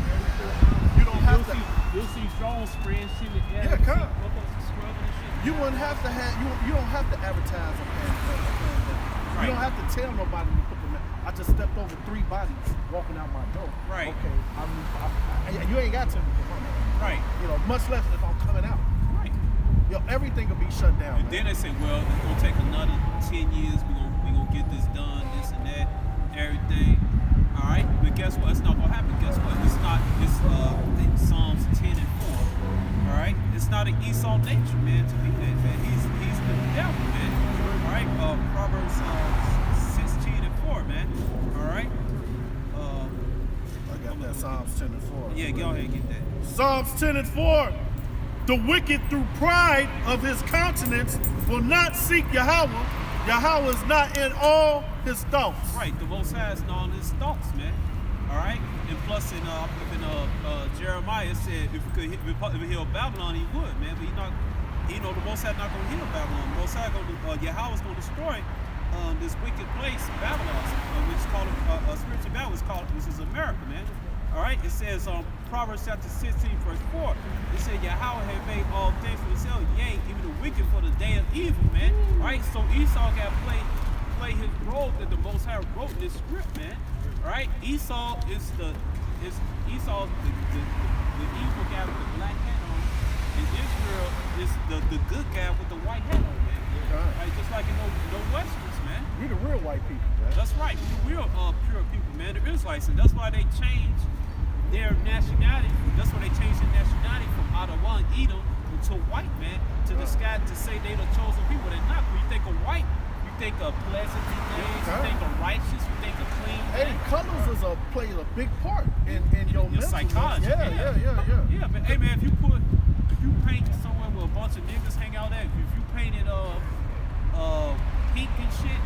[SPEAKER 3] You don't have to.
[SPEAKER 4] You'll see drones spraying shit in the air.
[SPEAKER 3] Yeah, come.
[SPEAKER 4] Scrubbing and shit.
[SPEAKER 3] You wouldn't have to have. You don't have to advertise a pandemic. You don't have to tell nobody to put them in. I just stepped over 3 bodies walking out my door.
[SPEAKER 4] Right.
[SPEAKER 3] Okay. You ain't got to.
[SPEAKER 4] Right.
[SPEAKER 3] You know, much less if I'm coming out.
[SPEAKER 4] Right.
[SPEAKER 3] Yo, everything will be shut down.
[SPEAKER 4] And then they say, well, it's gonna take another 10 years. We gonna get this done, this and that, everything. All right. But guess what? It's not gonna happen. Guess what? It's not. It's Psalms 10 and 4. All right. It's not an Esau nature, man, to be that, man. He's the devil, man. All right. Proverbs 16 and 4, man. All right.
[SPEAKER 3] I got that Psalms 10 and 4.
[SPEAKER 4] Yeah, go ahead and get that.
[SPEAKER 3] Psalms 10 and 4. The wicked through pride of his countenance will not seek Yahweh. Yahweh is not in all his thoughts.
[SPEAKER 4] Right, the Most High is in all his thoughts, man. All right, and plus in Jeremiah it said if he heal Babylon, he would, man. But the Most High not gonna heal Babylon. The Most High Yahweh's gonna destroy this wicked place, Babylon, which is called spiritual Babylon, which is America, man. All right, it says Proverbs chapter 16, verse 4. It said Yahweh had made all things for himself, yea, even the wicked for the day of evil, man. All right, so Esau got to play his role that the Most High wrote in this script, man. All right, Esau is the evil guy with the black hat on, and Israel is the good guy with the white hat on, man. Right, just like in no Westerns, man.
[SPEAKER 3] We the real white people, man.
[SPEAKER 4] That's right. We real pure people, man. The Israelites, and that's why they changed their nationality. That's when they changed their nationality from Ottawa and Edom to white, man, to the sky to say they the chosen people. They're not. When you think of white, you think of pleasant things, you think of righteous, you think of clean.
[SPEAKER 3] Hey, colors plays a big part in your mental.
[SPEAKER 4] psychology. Yeah, but hey, man, if you paint somewhere where a bunch of niggas hang out at, if you painted pink and shit,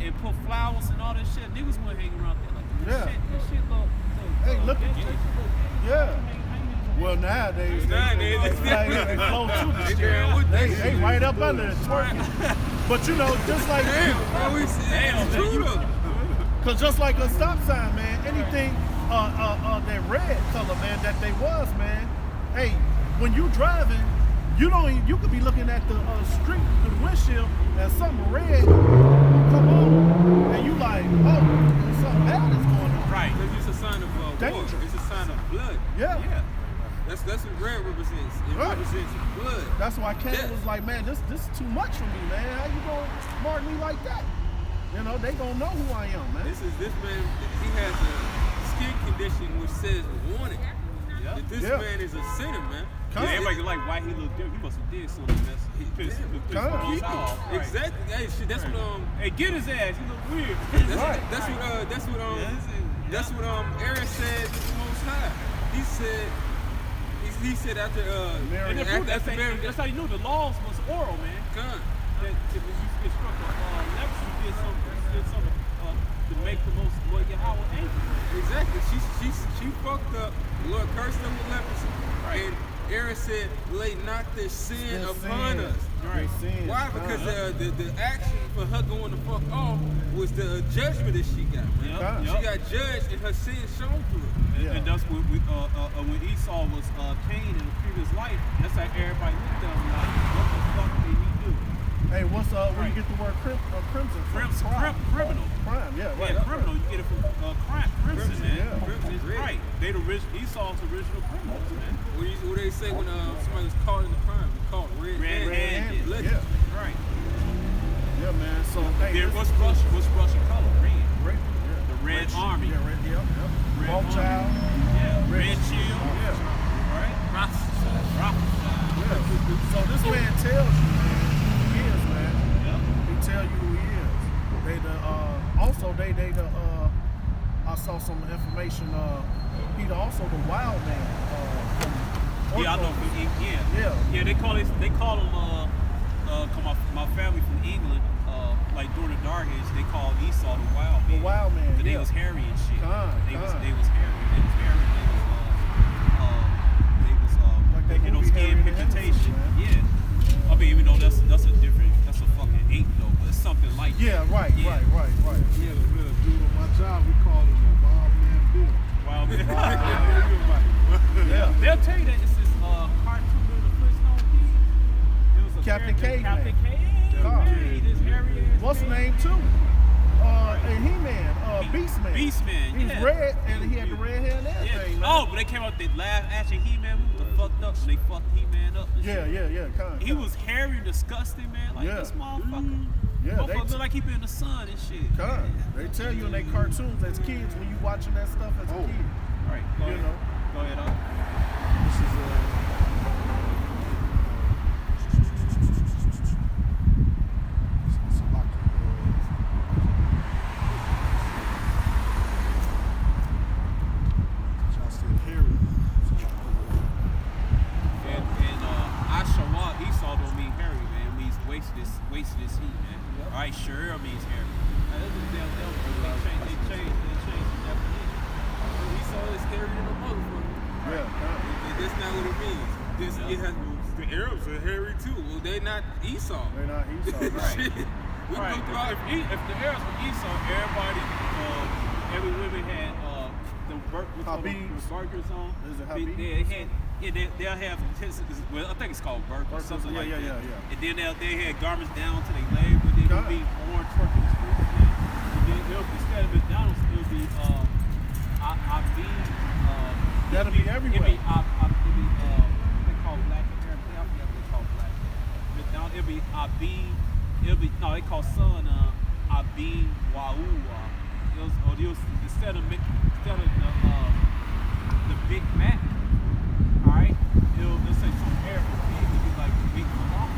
[SPEAKER 4] and put flowers and all that shit, niggas wouldn't hang around there like this shit look.
[SPEAKER 3] Hey, look at
[SPEAKER 4] gay.
[SPEAKER 3] Yeah. Well, nowadays, they flow too. They right up under it, twerking. But you know, just like cause just like a stop sign, man, anything that red color, man, that they was, man. Hey, when you driving, you could be looking at the street, the windshield, and something red come on, and you like, oh, something bad is going on.
[SPEAKER 4] Right.
[SPEAKER 5] It's a sign of war.
[SPEAKER 3] Danger.
[SPEAKER 5] It's a sign of blood.
[SPEAKER 3] Yeah.
[SPEAKER 5] That's what red represents. It represents blood.
[SPEAKER 3] That's why Kane was like, man, this is too much for me, man. How you gonna mark me like that? You know, they gonna know who I am, man.
[SPEAKER 5] This man. He has a skin condition which says warning. That this man is a sinner, man.
[SPEAKER 4] Everybody like why he look different. He must have did something. He pissed off.
[SPEAKER 5] Exactly. Hey, shit. That's what
[SPEAKER 4] Hey, get his ass. He look weird.
[SPEAKER 5] That's what Aaron said to the Most High. He said after Mary.
[SPEAKER 4] That's how you knew the laws was oral, man.
[SPEAKER 5] God.
[SPEAKER 4] That if you struck a leprosy, you did something to make the most Lord Yahweh angry.
[SPEAKER 5] Exactly. She fucked up. The Lord cursed them with leprosy. Right. And Aaron said, "Lay not this sin upon us."
[SPEAKER 4] Right.
[SPEAKER 5] Why? Because the action for her going the fuck off was the judgment that she got. Man. She got judged and her sin shown through it.
[SPEAKER 4] And that's when Esau was Cain in the previous life. That's how everybody looked at him like, what the fuck did he do?
[SPEAKER 3] Hey, where you get the word crimson from?
[SPEAKER 4] Criminal.
[SPEAKER 3] Crime, yeah, right.
[SPEAKER 4] Yeah, criminal. You get it from crimson, man.
[SPEAKER 3] Yeah.
[SPEAKER 4] Crimson is right. They Esau's original criminals, man.
[SPEAKER 5] What they say when somebody was caught in the crime? It's called red-handed.
[SPEAKER 3] Yeah.
[SPEAKER 4] Right.
[SPEAKER 3] Yeah, man. So hey,
[SPEAKER 4] what's Russian color? Red.
[SPEAKER 3] Yeah.
[SPEAKER 4] The Red Army.
[SPEAKER 3] Yeah, red. Yeah. Rothschild.
[SPEAKER 4] Yeah. Red Shield.
[SPEAKER 3] Yeah.
[SPEAKER 4] Right. Rothschild.
[SPEAKER 3] Yeah. So this man tells you, man, who he is, man. Yeah. He tell you who he is. I saw some information. He's also the wild man.
[SPEAKER 4] I know. Yeah. They call him. My family from England. Like during the Dark Age, they called Esau the wild man.
[SPEAKER 3] The wild man.
[SPEAKER 4] But they was hairy and shit. They was hairy. They was
[SPEAKER 3] like
[SPEAKER 4] making those skin pigmentation. Yeah. I mean, even though that's a fucking ape though, but it's something like that.
[SPEAKER 3] Right.
[SPEAKER 6] Yeah, we had a dude on my job, we called him a Wild Man Bill.
[SPEAKER 4] Wild man.
[SPEAKER 3] Yeah.
[SPEAKER 4] They'll tell you that it's this cartoon in the Flintstone kid. It was a
[SPEAKER 3] Captain Caveman.
[SPEAKER 4] Captain Caveman. This hairy ass.
[SPEAKER 3] What's the name too? And He-Man, Beastman.
[SPEAKER 4] Beastman,
[SPEAKER 3] He was red and he had the red hair and everything, man.
[SPEAKER 4] Oh, but they came out with the live action He-Man movie, the fucked up, so they fucked He-Man up.
[SPEAKER 3] Yeah.
[SPEAKER 4] He was hairy and disgusting, man. Like this motherfucker.
[SPEAKER 3] Yeah,
[SPEAKER 4] motherfucker look like he been in the sun and shit.
[SPEAKER 3] They tell you in their cartoons as kids when you watching that stuff as a kid.
[SPEAKER 4] All right, go ahead. Go ahead,
[SPEAKER 6] This is
[SPEAKER 4] wasted his heat, man. All right, sure means hairy. They changed the definition.
[SPEAKER 5] Esau is hairy than a motherfucker.
[SPEAKER 3] Yeah.
[SPEAKER 5] That's not what it means. The Arabs are hairy too. Well, they're not Esau.
[SPEAKER 3] They're not Esau, right?
[SPEAKER 5] We go through our...
[SPEAKER 4] If the Arabs were Esau, everybody, every woman had the burgers on.
[SPEAKER 3] Is it Habib?
[SPEAKER 4] They'll have, well, I think it's called burgers, something like that.
[SPEAKER 3] Yeah.
[SPEAKER 4] And then they had garments down to their leg, but they would be orange twerking the streets. And then instead of McDonald's, it would be
[SPEAKER 3] that'll be everywhere.
[SPEAKER 4] It'd be they call black in Arab. I forget what they call black. McDonald's, it'd be they call son Abin Waua. Instead of the the Big Mac, all right, let's say some Arabic big, it'd be like the Big Falafel.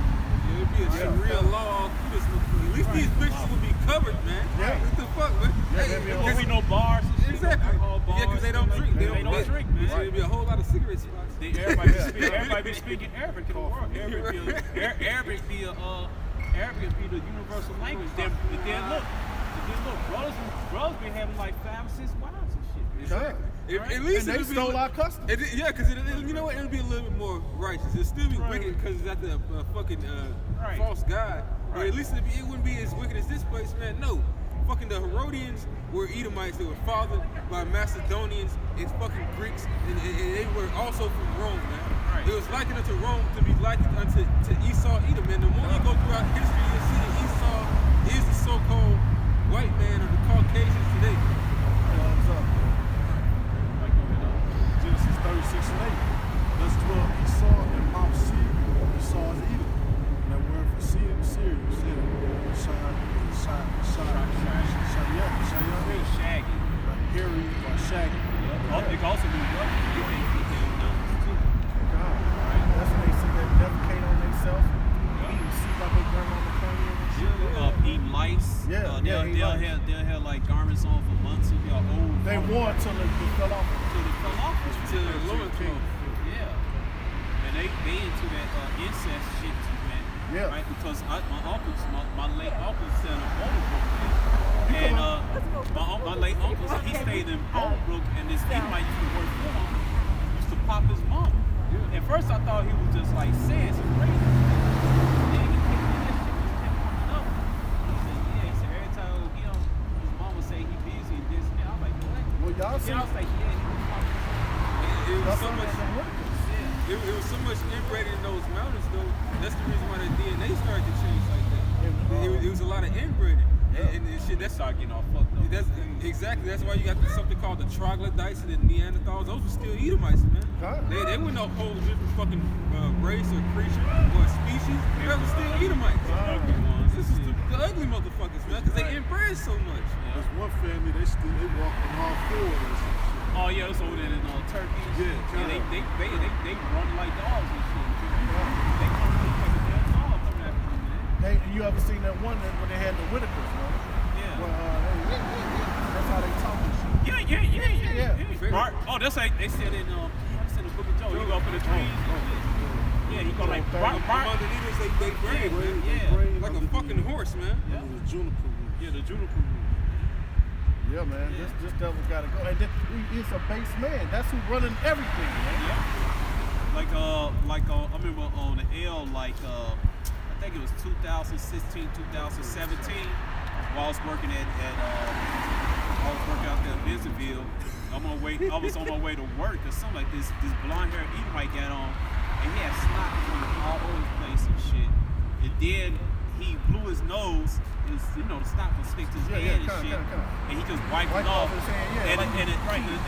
[SPEAKER 5] Yeah, it'd be a Sharia law. At least these bitches will be covered, man.
[SPEAKER 3] Yeah.
[SPEAKER 5] What the fuck, man?
[SPEAKER 4] There won't be no bars and shit, no
[SPEAKER 5] Exactly.
[SPEAKER 4] alcohol bars.
[SPEAKER 5] Yeah, because they don't drink.
[SPEAKER 4] They don't drink, man.
[SPEAKER 5] There'd be a whole lot of cigarette spots.
[SPEAKER 4] Everybody be speaking Arabic in the world. Arabic be the universal language. Then look, brothers be having like 5 or 6 wives and shit.
[SPEAKER 5] Exactly.
[SPEAKER 3] Right.
[SPEAKER 5] At least
[SPEAKER 3] And they
[SPEAKER 5] it'll be
[SPEAKER 3] stole our customs.
[SPEAKER 5] Yeah, because you know what? It'll be a little bit more righteous. It'll still be wicked because it's at the fucking
[SPEAKER 4] Right.
[SPEAKER 5] false god. But
[SPEAKER 4] Right.
[SPEAKER 5] at least it wouldn't be as wicked as this place, man. No. Fucking the Herodians were Edomites. They were fathered by Macedonians and fucking Greeks. And they were also from Rome, man.
[SPEAKER 4] Right.
[SPEAKER 5] It was likened unto Rome to be likened unto Esau, Edom. And the more you go throughout history, you'll see that Esau is the so-called white man or the Caucasians today.
[SPEAKER 6] Thumbs up. Genesis 36 and 8. Thus dwelt Esau and Mount Seir. Esau is Edom. And that word for Seir is Syria.
[SPEAKER 4] Shaggy.
[SPEAKER 6] Hairy or shaggy.
[SPEAKER 4] It can also be rough. It can numbers too.
[SPEAKER 3] God, right? That's when they see that defecate on themselves. Eating soup like their grandmama playing and shit.
[SPEAKER 4] Eating lice. They'll have like garments on for months. If y'all old.
[SPEAKER 3] They wore it till it fell off.
[SPEAKER 4] Till they fell off.
[SPEAKER 5] To the loincloth.
[SPEAKER 4] Yeah. And they into that incest shit too, man.
[SPEAKER 3] Yeah.
[SPEAKER 4] Right? Because my late uncle said in Bolingbrook, man. And my late uncle, he stayed in Bolingbrook, and this Edomite used to work for him. Used to pop his mom. At first I thought he was just like saying some crazy shit. Then he kept that shit just kept coming up. He said every time his mama say he busy and this and that. I'm like, what?
[SPEAKER 3] Well, y'all see.
[SPEAKER 4] I was like, yeah, he was popping his mom.
[SPEAKER 5] It was
[SPEAKER 3] That's
[SPEAKER 5] so
[SPEAKER 3] on
[SPEAKER 5] much.
[SPEAKER 3] that workers.
[SPEAKER 5] It was so much inbred in those mountains, though. That's the reason why the DNA started to change like that. It was a lot of inbreeding. And shit, that's
[SPEAKER 4] Start getting all fucked up.
[SPEAKER 5] exactly. That's why you got something called the troglodytes and the Neanderthals. Those were still Edomites, man.
[SPEAKER 3] Huh.
[SPEAKER 5] They wouldn't know whole different fucking race or creature or species. They were still Edomites. This is the ugly motherfuckers, man, because they inbred so much.
[SPEAKER 6] There's one family, they walk on all fours and some shit.
[SPEAKER 4] Oh yeah, it's over there in Turkey.
[SPEAKER 6] Yeah,
[SPEAKER 4] they run like dogs and shit. They come like a damn dog coming after them, man.
[SPEAKER 3] You ever seen that one when they had the Whitakers, man?
[SPEAKER 4] Yeah.
[SPEAKER 3] Well, that's how they talk and shit.
[SPEAKER 4] Yeah. Bart, that's like they said in the Book of Job. You go up in the trees. Yeah, he go like Bart.
[SPEAKER 5] Underneath us, they braid, man.
[SPEAKER 4] Yeah.
[SPEAKER 5] Like a fucking horse, man.
[SPEAKER 4] Yeah.
[SPEAKER 6] The juniper root.
[SPEAKER 4] Yeah, the juniper root.
[SPEAKER 3] Yeah, man. This devil gotta go. And then he's a base man. That's who running everything, man.
[SPEAKER 4] Yeah. I remember on the L, I think it was 2016, 2017, while I was working out there in Bentonville. I was on my way to work, or something like this blonde haired Edomite got on, and he had snot all over his place and shit. And then he blew his nose. The snot was stick to his head and shit. And he just wiped it off.
[SPEAKER 3] His hand,
[SPEAKER 4] And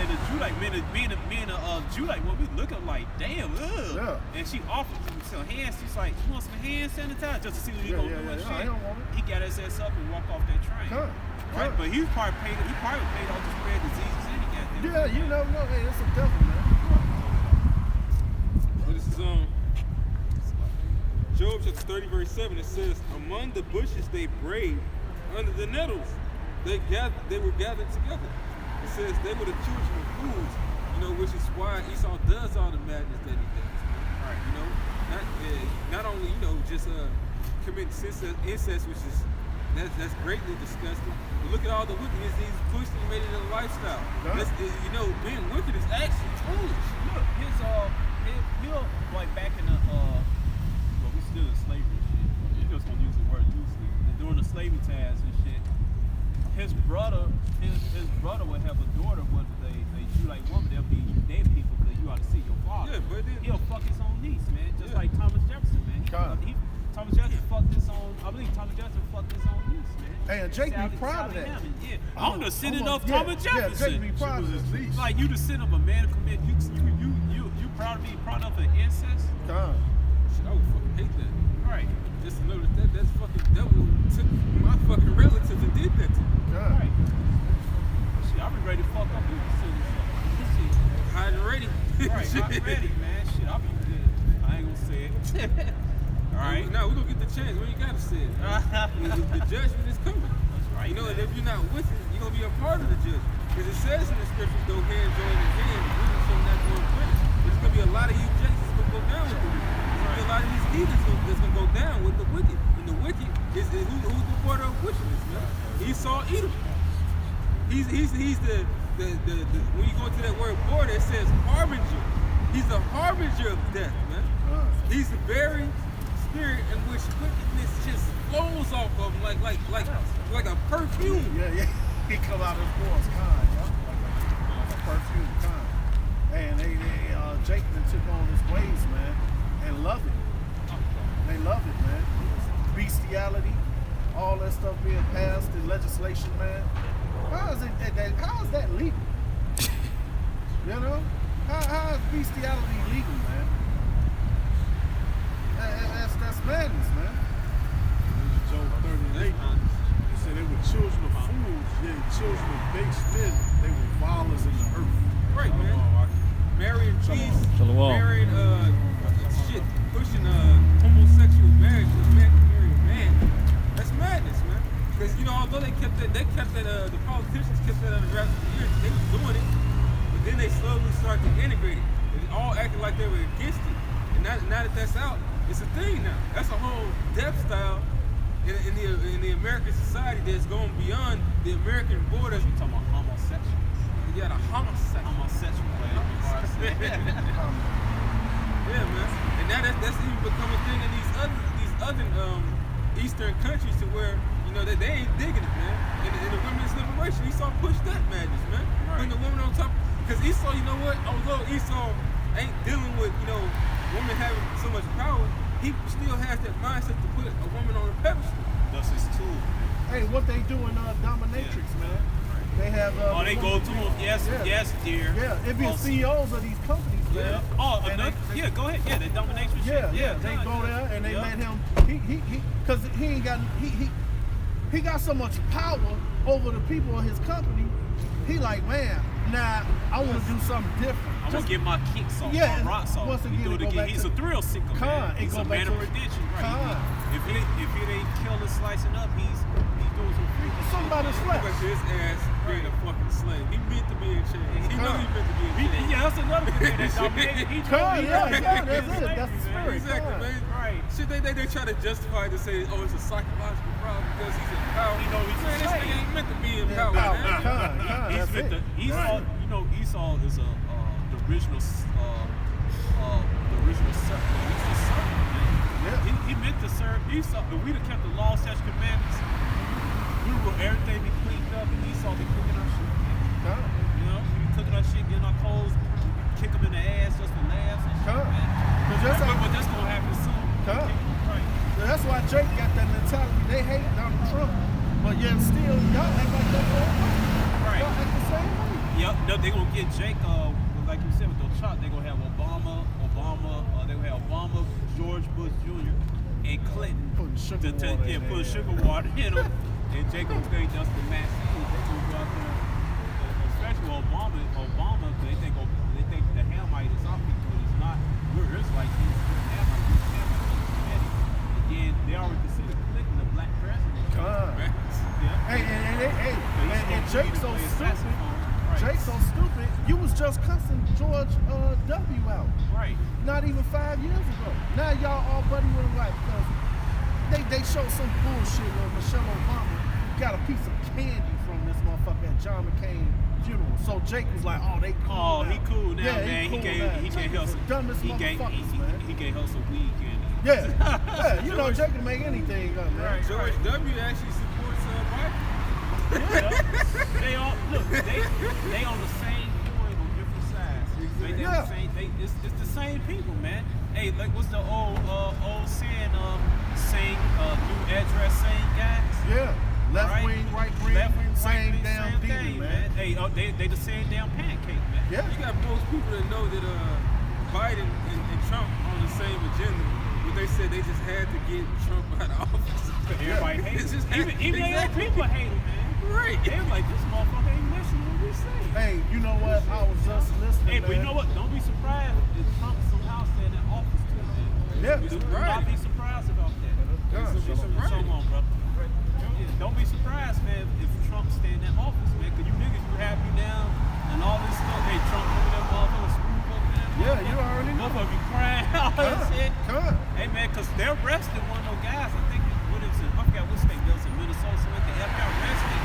[SPEAKER 4] the Judite, me and Judite, when we look up like, damn, ugh.
[SPEAKER 3] Yeah.
[SPEAKER 4] And she offered him some hands. She's like, you want some hand sanitizer? Just to see what he gonna do and shit.
[SPEAKER 3] I don't want it.
[SPEAKER 4] He got his ass up and walked off that train. Right? But he probably paid all the spread diseases and he got them.
[SPEAKER 3] Yeah, you never know. Hey, it's a devil, man.
[SPEAKER 5] Well, this is Job chapter 30, verse 7. It says, among the bushes they brayed, under the nettles they were gathered together. It says they were the children of fools, which is why Esau does all the madness that he does. Right? Not only just committing incest, which is that's greatly disgusting. But look at all the wickedness he's pushed and made it a lifestyle. Being wicked is actually foolish.
[SPEAKER 4] Look, he'll like back in the we still in slavery and shit. You just gonna use the word loosely. During the slavery times and shit, his brother would have a daughter with a Judite woman. They'll be dead people because you ought to see your father.
[SPEAKER 5] Yeah, but then
[SPEAKER 4] he'll fuck his own niece, man. Just like Thomas Jefferson, man. Thomas Jefferson fucked his own. I believe Thomas Jefferson fucked his own niece, man.
[SPEAKER 3] Hey, and Jake be proud of that.
[SPEAKER 4] Yeah, I'm the descendant of Thomas Jefferson.
[SPEAKER 3] Yeah, Jake be proud of his niece.
[SPEAKER 4] Like you descendant of a man who committed. You proud of being proud of an incest?
[SPEAKER 3] God.
[SPEAKER 5] I would fucking hate that.
[SPEAKER 4] Right.
[SPEAKER 5] Just to know that's fucking devil took my fucking relatives and did that to me.
[SPEAKER 3] God.
[SPEAKER 4] Right. Shit, I be ready to fuck up with this shit.
[SPEAKER 5] Hiding
[SPEAKER 4] All right.
[SPEAKER 5] Now we're gonna get the chance. We ain't gotta say it. The judgment is coming.
[SPEAKER 4] That's right.
[SPEAKER 5] You know, and
[SPEAKER 4] man.
[SPEAKER 5] if you're not with it, you're gonna be a part of the judgment. Because it says in the scriptures, though hands join in hand, women shall not go in prison. There's gonna be a lot of you jakes that's gonna go down with the wicked. There's gonna be a lot of these heathens that's gonna go down with the wicked. And the wicked is who's the border of wickedness, man? Esau, Edom. He's the when you go into that word border, it says harbinger. He's the harbinger of death, man. He's the very spirit in which wickedness just flows off of him like a perfume.
[SPEAKER 3] Yeah. He come out of his boy's kind, like a perfume kind. And they Jake then took on his ways, man, and love it. They love it, man. Bestiality, all that stuff being passed in legislation, man. How is that legal? You know? How is bestiality legal, man? That's madness, man.
[SPEAKER 6] Job 38. He said they were children of fools, yet children of base men. They were violence in the earth.
[SPEAKER 5] Right, man. Marrying peace,
[SPEAKER 2] Shalom.
[SPEAKER 5] marrying pushing homosexual marriage with man to marry a man. That's madness, man. Because although they kept that, the politicians kept that under wraps for years. They was doing it, but then they slowly started to integrate it. They all acting like they were against it, and now that that's out, it's a thing now. That's a whole death style in the American society that's going beyond the American borders.
[SPEAKER 4] You talking about homosexuals?
[SPEAKER 5] Yeah, the homosexual. Yeah, man. And now that's even become a thing in these other Eastern countries to where they ain't digging it, man. In the women's liberation, Esau pushed that madness, man.
[SPEAKER 4] Right.
[SPEAKER 5] Putting the women on top, because Esau, you know what? Although Esau ain't dealing with women having so much power, he still has that mindset to put a woman on a pedestal.
[SPEAKER 4] That's his tool.
[SPEAKER 3] Hey, what they do in Dominatrix, man? They have.
[SPEAKER 4] They go to him. Yes, dear.
[SPEAKER 3] Yeah, it be the CEOs of these companies, man.
[SPEAKER 4] Oh,
[SPEAKER 3] And
[SPEAKER 4] go ahead. Yeah, the dominatrix shit.
[SPEAKER 3] Yeah, they go there and they let him. Because he got so much power over the people of his company. He like, man, nah, I want to do something different.
[SPEAKER 4] I'm gonna get my kicks off,
[SPEAKER 3] Yeah,
[SPEAKER 4] my rocks off.
[SPEAKER 3] once again,
[SPEAKER 4] He do it
[SPEAKER 3] go
[SPEAKER 4] again.
[SPEAKER 3] back
[SPEAKER 4] He's
[SPEAKER 3] to-
[SPEAKER 4] a thrill seeker, man.
[SPEAKER 3] It
[SPEAKER 4] He's
[SPEAKER 3] go
[SPEAKER 4] a
[SPEAKER 3] back
[SPEAKER 4] man
[SPEAKER 3] to
[SPEAKER 4] of redemption, right?
[SPEAKER 3] Con.
[SPEAKER 4] If it ain't killing, slicing up, he's doing some freaky shit.
[SPEAKER 3] Somebody's
[SPEAKER 5] Look
[SPEAKER 3] flesh.
[SPEAKER 5] at his ass being a fucking slave. He meant to be in chains. He know he meant to be in chains.
[SPEAKER 4] Yeah, that's another thing that's dominated. He
[SPEAKER 3] Con,
[SPEAKER 4] told me
[SPEAKER 3] yeah,
[SPEAKER 4] that.
[SPEAKER 3] that's it.
[SPEAKER 4] Slavery,
[SPEAKER 3] That's the
[SPEAKER 4] man.
[SPEAKER 3] spirit.
[SPEAKER 5] Exactly,
[SPEAKER 3] Con.
[SPEAKER 5] man.
[SPEAKER 4] Right.
[SPEAKER 5] Shit, they try to justify it to say, oh, it's a psychological problem because he's in power.
[SPEAKER 4] You know, he's
[SPEAKER 5] man,
[SPEAKER 4] a
[SPEAKER 5] this
[SPEAKER 4] slave.
[SPEAKER 5] nigga ain't meant to be in
[SPEAKER 3] Yeah,
[SPEAKER 5] power,
[SPEAKER 3] power.
[SPEAKER 5] man.
[SPEAKER 3] Con,
[SPEAKER 4] He's
[SPEAKER 3] that's
[SPEAKER 4] meant
[SPEAKER 3] it.
[SPEAKER 4] to, Esau, Esau is the original serpent. He's the serpent, man.
[SPEAKER 3] Yeah.
[SPEAKER 4] He meant to serve Esau. If we'd have kept the law, such commandments, we would everything be cleaned up, and Esau be cooking our shit.
[SPEAKER 3] Con.
[SPEAKER 4] You know, we be cooking our shit, getting our clothes, kick them in the ass just for laughs and shit,
[SPEAKER 3] Con.
[SPEAKER 4] man.
[SPEAKER 3] 'Cause that's how-
[SPEAKER 4] But that's gonna happen soon.
[SPEAKER 3] Con.
[SPEAKER 4] Right.
[SPEAKER 3] That's why Jake got that mentality. They hate Donald Trump, but yet still y'all act like that for
[SPEAKER 4] Right.
[SPEAKER 3] Y'all act the same way.
[SPEAKER 4] Yep, they're gonna get Jake, like you said, with those shots, they're gonna have they will have Obama, George Bush Jr., and Clinton.
[SPEAKER 3] Putting sugar water in
[SPEAKER 4] put
[SPEAKER 3] there.
[SPEAKER 4] sugar water in them. And Jake gonna say just the match. They gonna go out there, especially Obama, they think the Hamite is our people, but it's not. We're Israelites, he's Hamite. Again, they already consider Clinton the black president.
[SPEAKER 3] Con.
[SPEAKER 4] Yeah.
[SPEAKER 3] And Jake's so stupid.
[SPEAKER 4] Right.
[SPEAKER 3] Jake's so stupid. You was just cussing George W. out.
[SPEAKER 4] Right.
[SPEAKER 3] Not even 5 years ago. Now y'all all buddy with him like because they showed some bullshit where Michelle Obama got a piece of candy from this motherfucker at John McCain funeral. So Jake was like, oh, they cool
[SPEAKER 4] Oh,
[SPEAKER 3] now.
[SPEAKER 4] he cool now,
[SPEAKER 3] Yeah,
[SPEAKER 4] man.
[SPEAKER 3] cool
[SPEAKER 4] He
[SPEAKER 3] now.
[SPEAKER 4] gave
[SPEAKER 3] Jake
[SPEAKER 4] her
[SPEAKER 3] is
[SPEAKER 4] some
[SPEAKER 3] the dumbest motherfuckers, man.
[SPEAKER 4] He gave her some weed candy.
[SPEAKER 3] Yeah, you know Jake can make anything up, man.
[SPEAKER 4] Right.
[SPEAKER 5] George W. actually supports Biden.
[SPEAKER 4] They all look. They on the same coin on different sides. They
[SPEAKER 3] Yeah.
[SPEAKER 4] the same. It's the same people, man. Hey, like what's the old saying? Saying new address, same guys.
[SPEAKER 3] Yeah, left
[SPEAKER 4] Right?
[SPEAKER 3] wing, right wing,
[SPEAKER 4] Left wing,
[SPEAKER 3] same
[SPEAKER 4] right wing,
[SPEAKER 3] damn
[SPEAKER 4] same
[SPEAKER 3] demon,
[SPEAKER 4] thing,
[SPEAKER 3] man.
[SPEAKER 4] They the same damn pancake, man.
[SPEAKER 3] Yeah.
[SPEAKER 5] You got most people that know that Biden and Trump on the same agenda, but they said they just had to get Trump out of office.
[SPEAKER 4] Everybody hates
[SPEAKER 5] It's
[SPEAKER 4] him.
[SPEAKER 5] just
[SPEAKER 4] Even their own
[SPEAKER 5] exactly.
[SPEAKER 4] people hate him, man.
[SPEAKER 5] Right.
[SPEAKER 4] They're like, this motherfucker ain't listening to what we say.
[SPEAKER 3] Hey, you know what? I was just listening.
[SPEAKER 4] Hey, but you
[SPEAKER 3] man.
[SPEAKER 4] know what? Don't be surprised if Trump somehow stay in that office too, man.
[SPEAKER 3] Yeah.
[SPEAKER 5] It's
[SPEAKER 4] Do not
[SPEAKER 5] right.
[SPEAKER 4] be surprised about that.
[SPEAKER 3] God,
[SPEAKER 5] It's
[SPEAKER 3] shalom.
[SPEAKER 5] right.
[SPEAKER 4] Come on, brother. Yeah, don't be surprised, man, if Trump stay in that office, man. Cause you niggas, you happy now and all this stuff. Hey, Trump over that motherfucker, screw over there.
[SPEAKER 3] Yeah, you already know.
[SPEAKER 4] Motherfucker be crying, all that shit.
[SPEAKER 3] Come.
[SPEAKER 4] Hey, man, cause they arrested one of those guys. I think what is it? I forgot what state that was in Minnesota. So they FBI arrested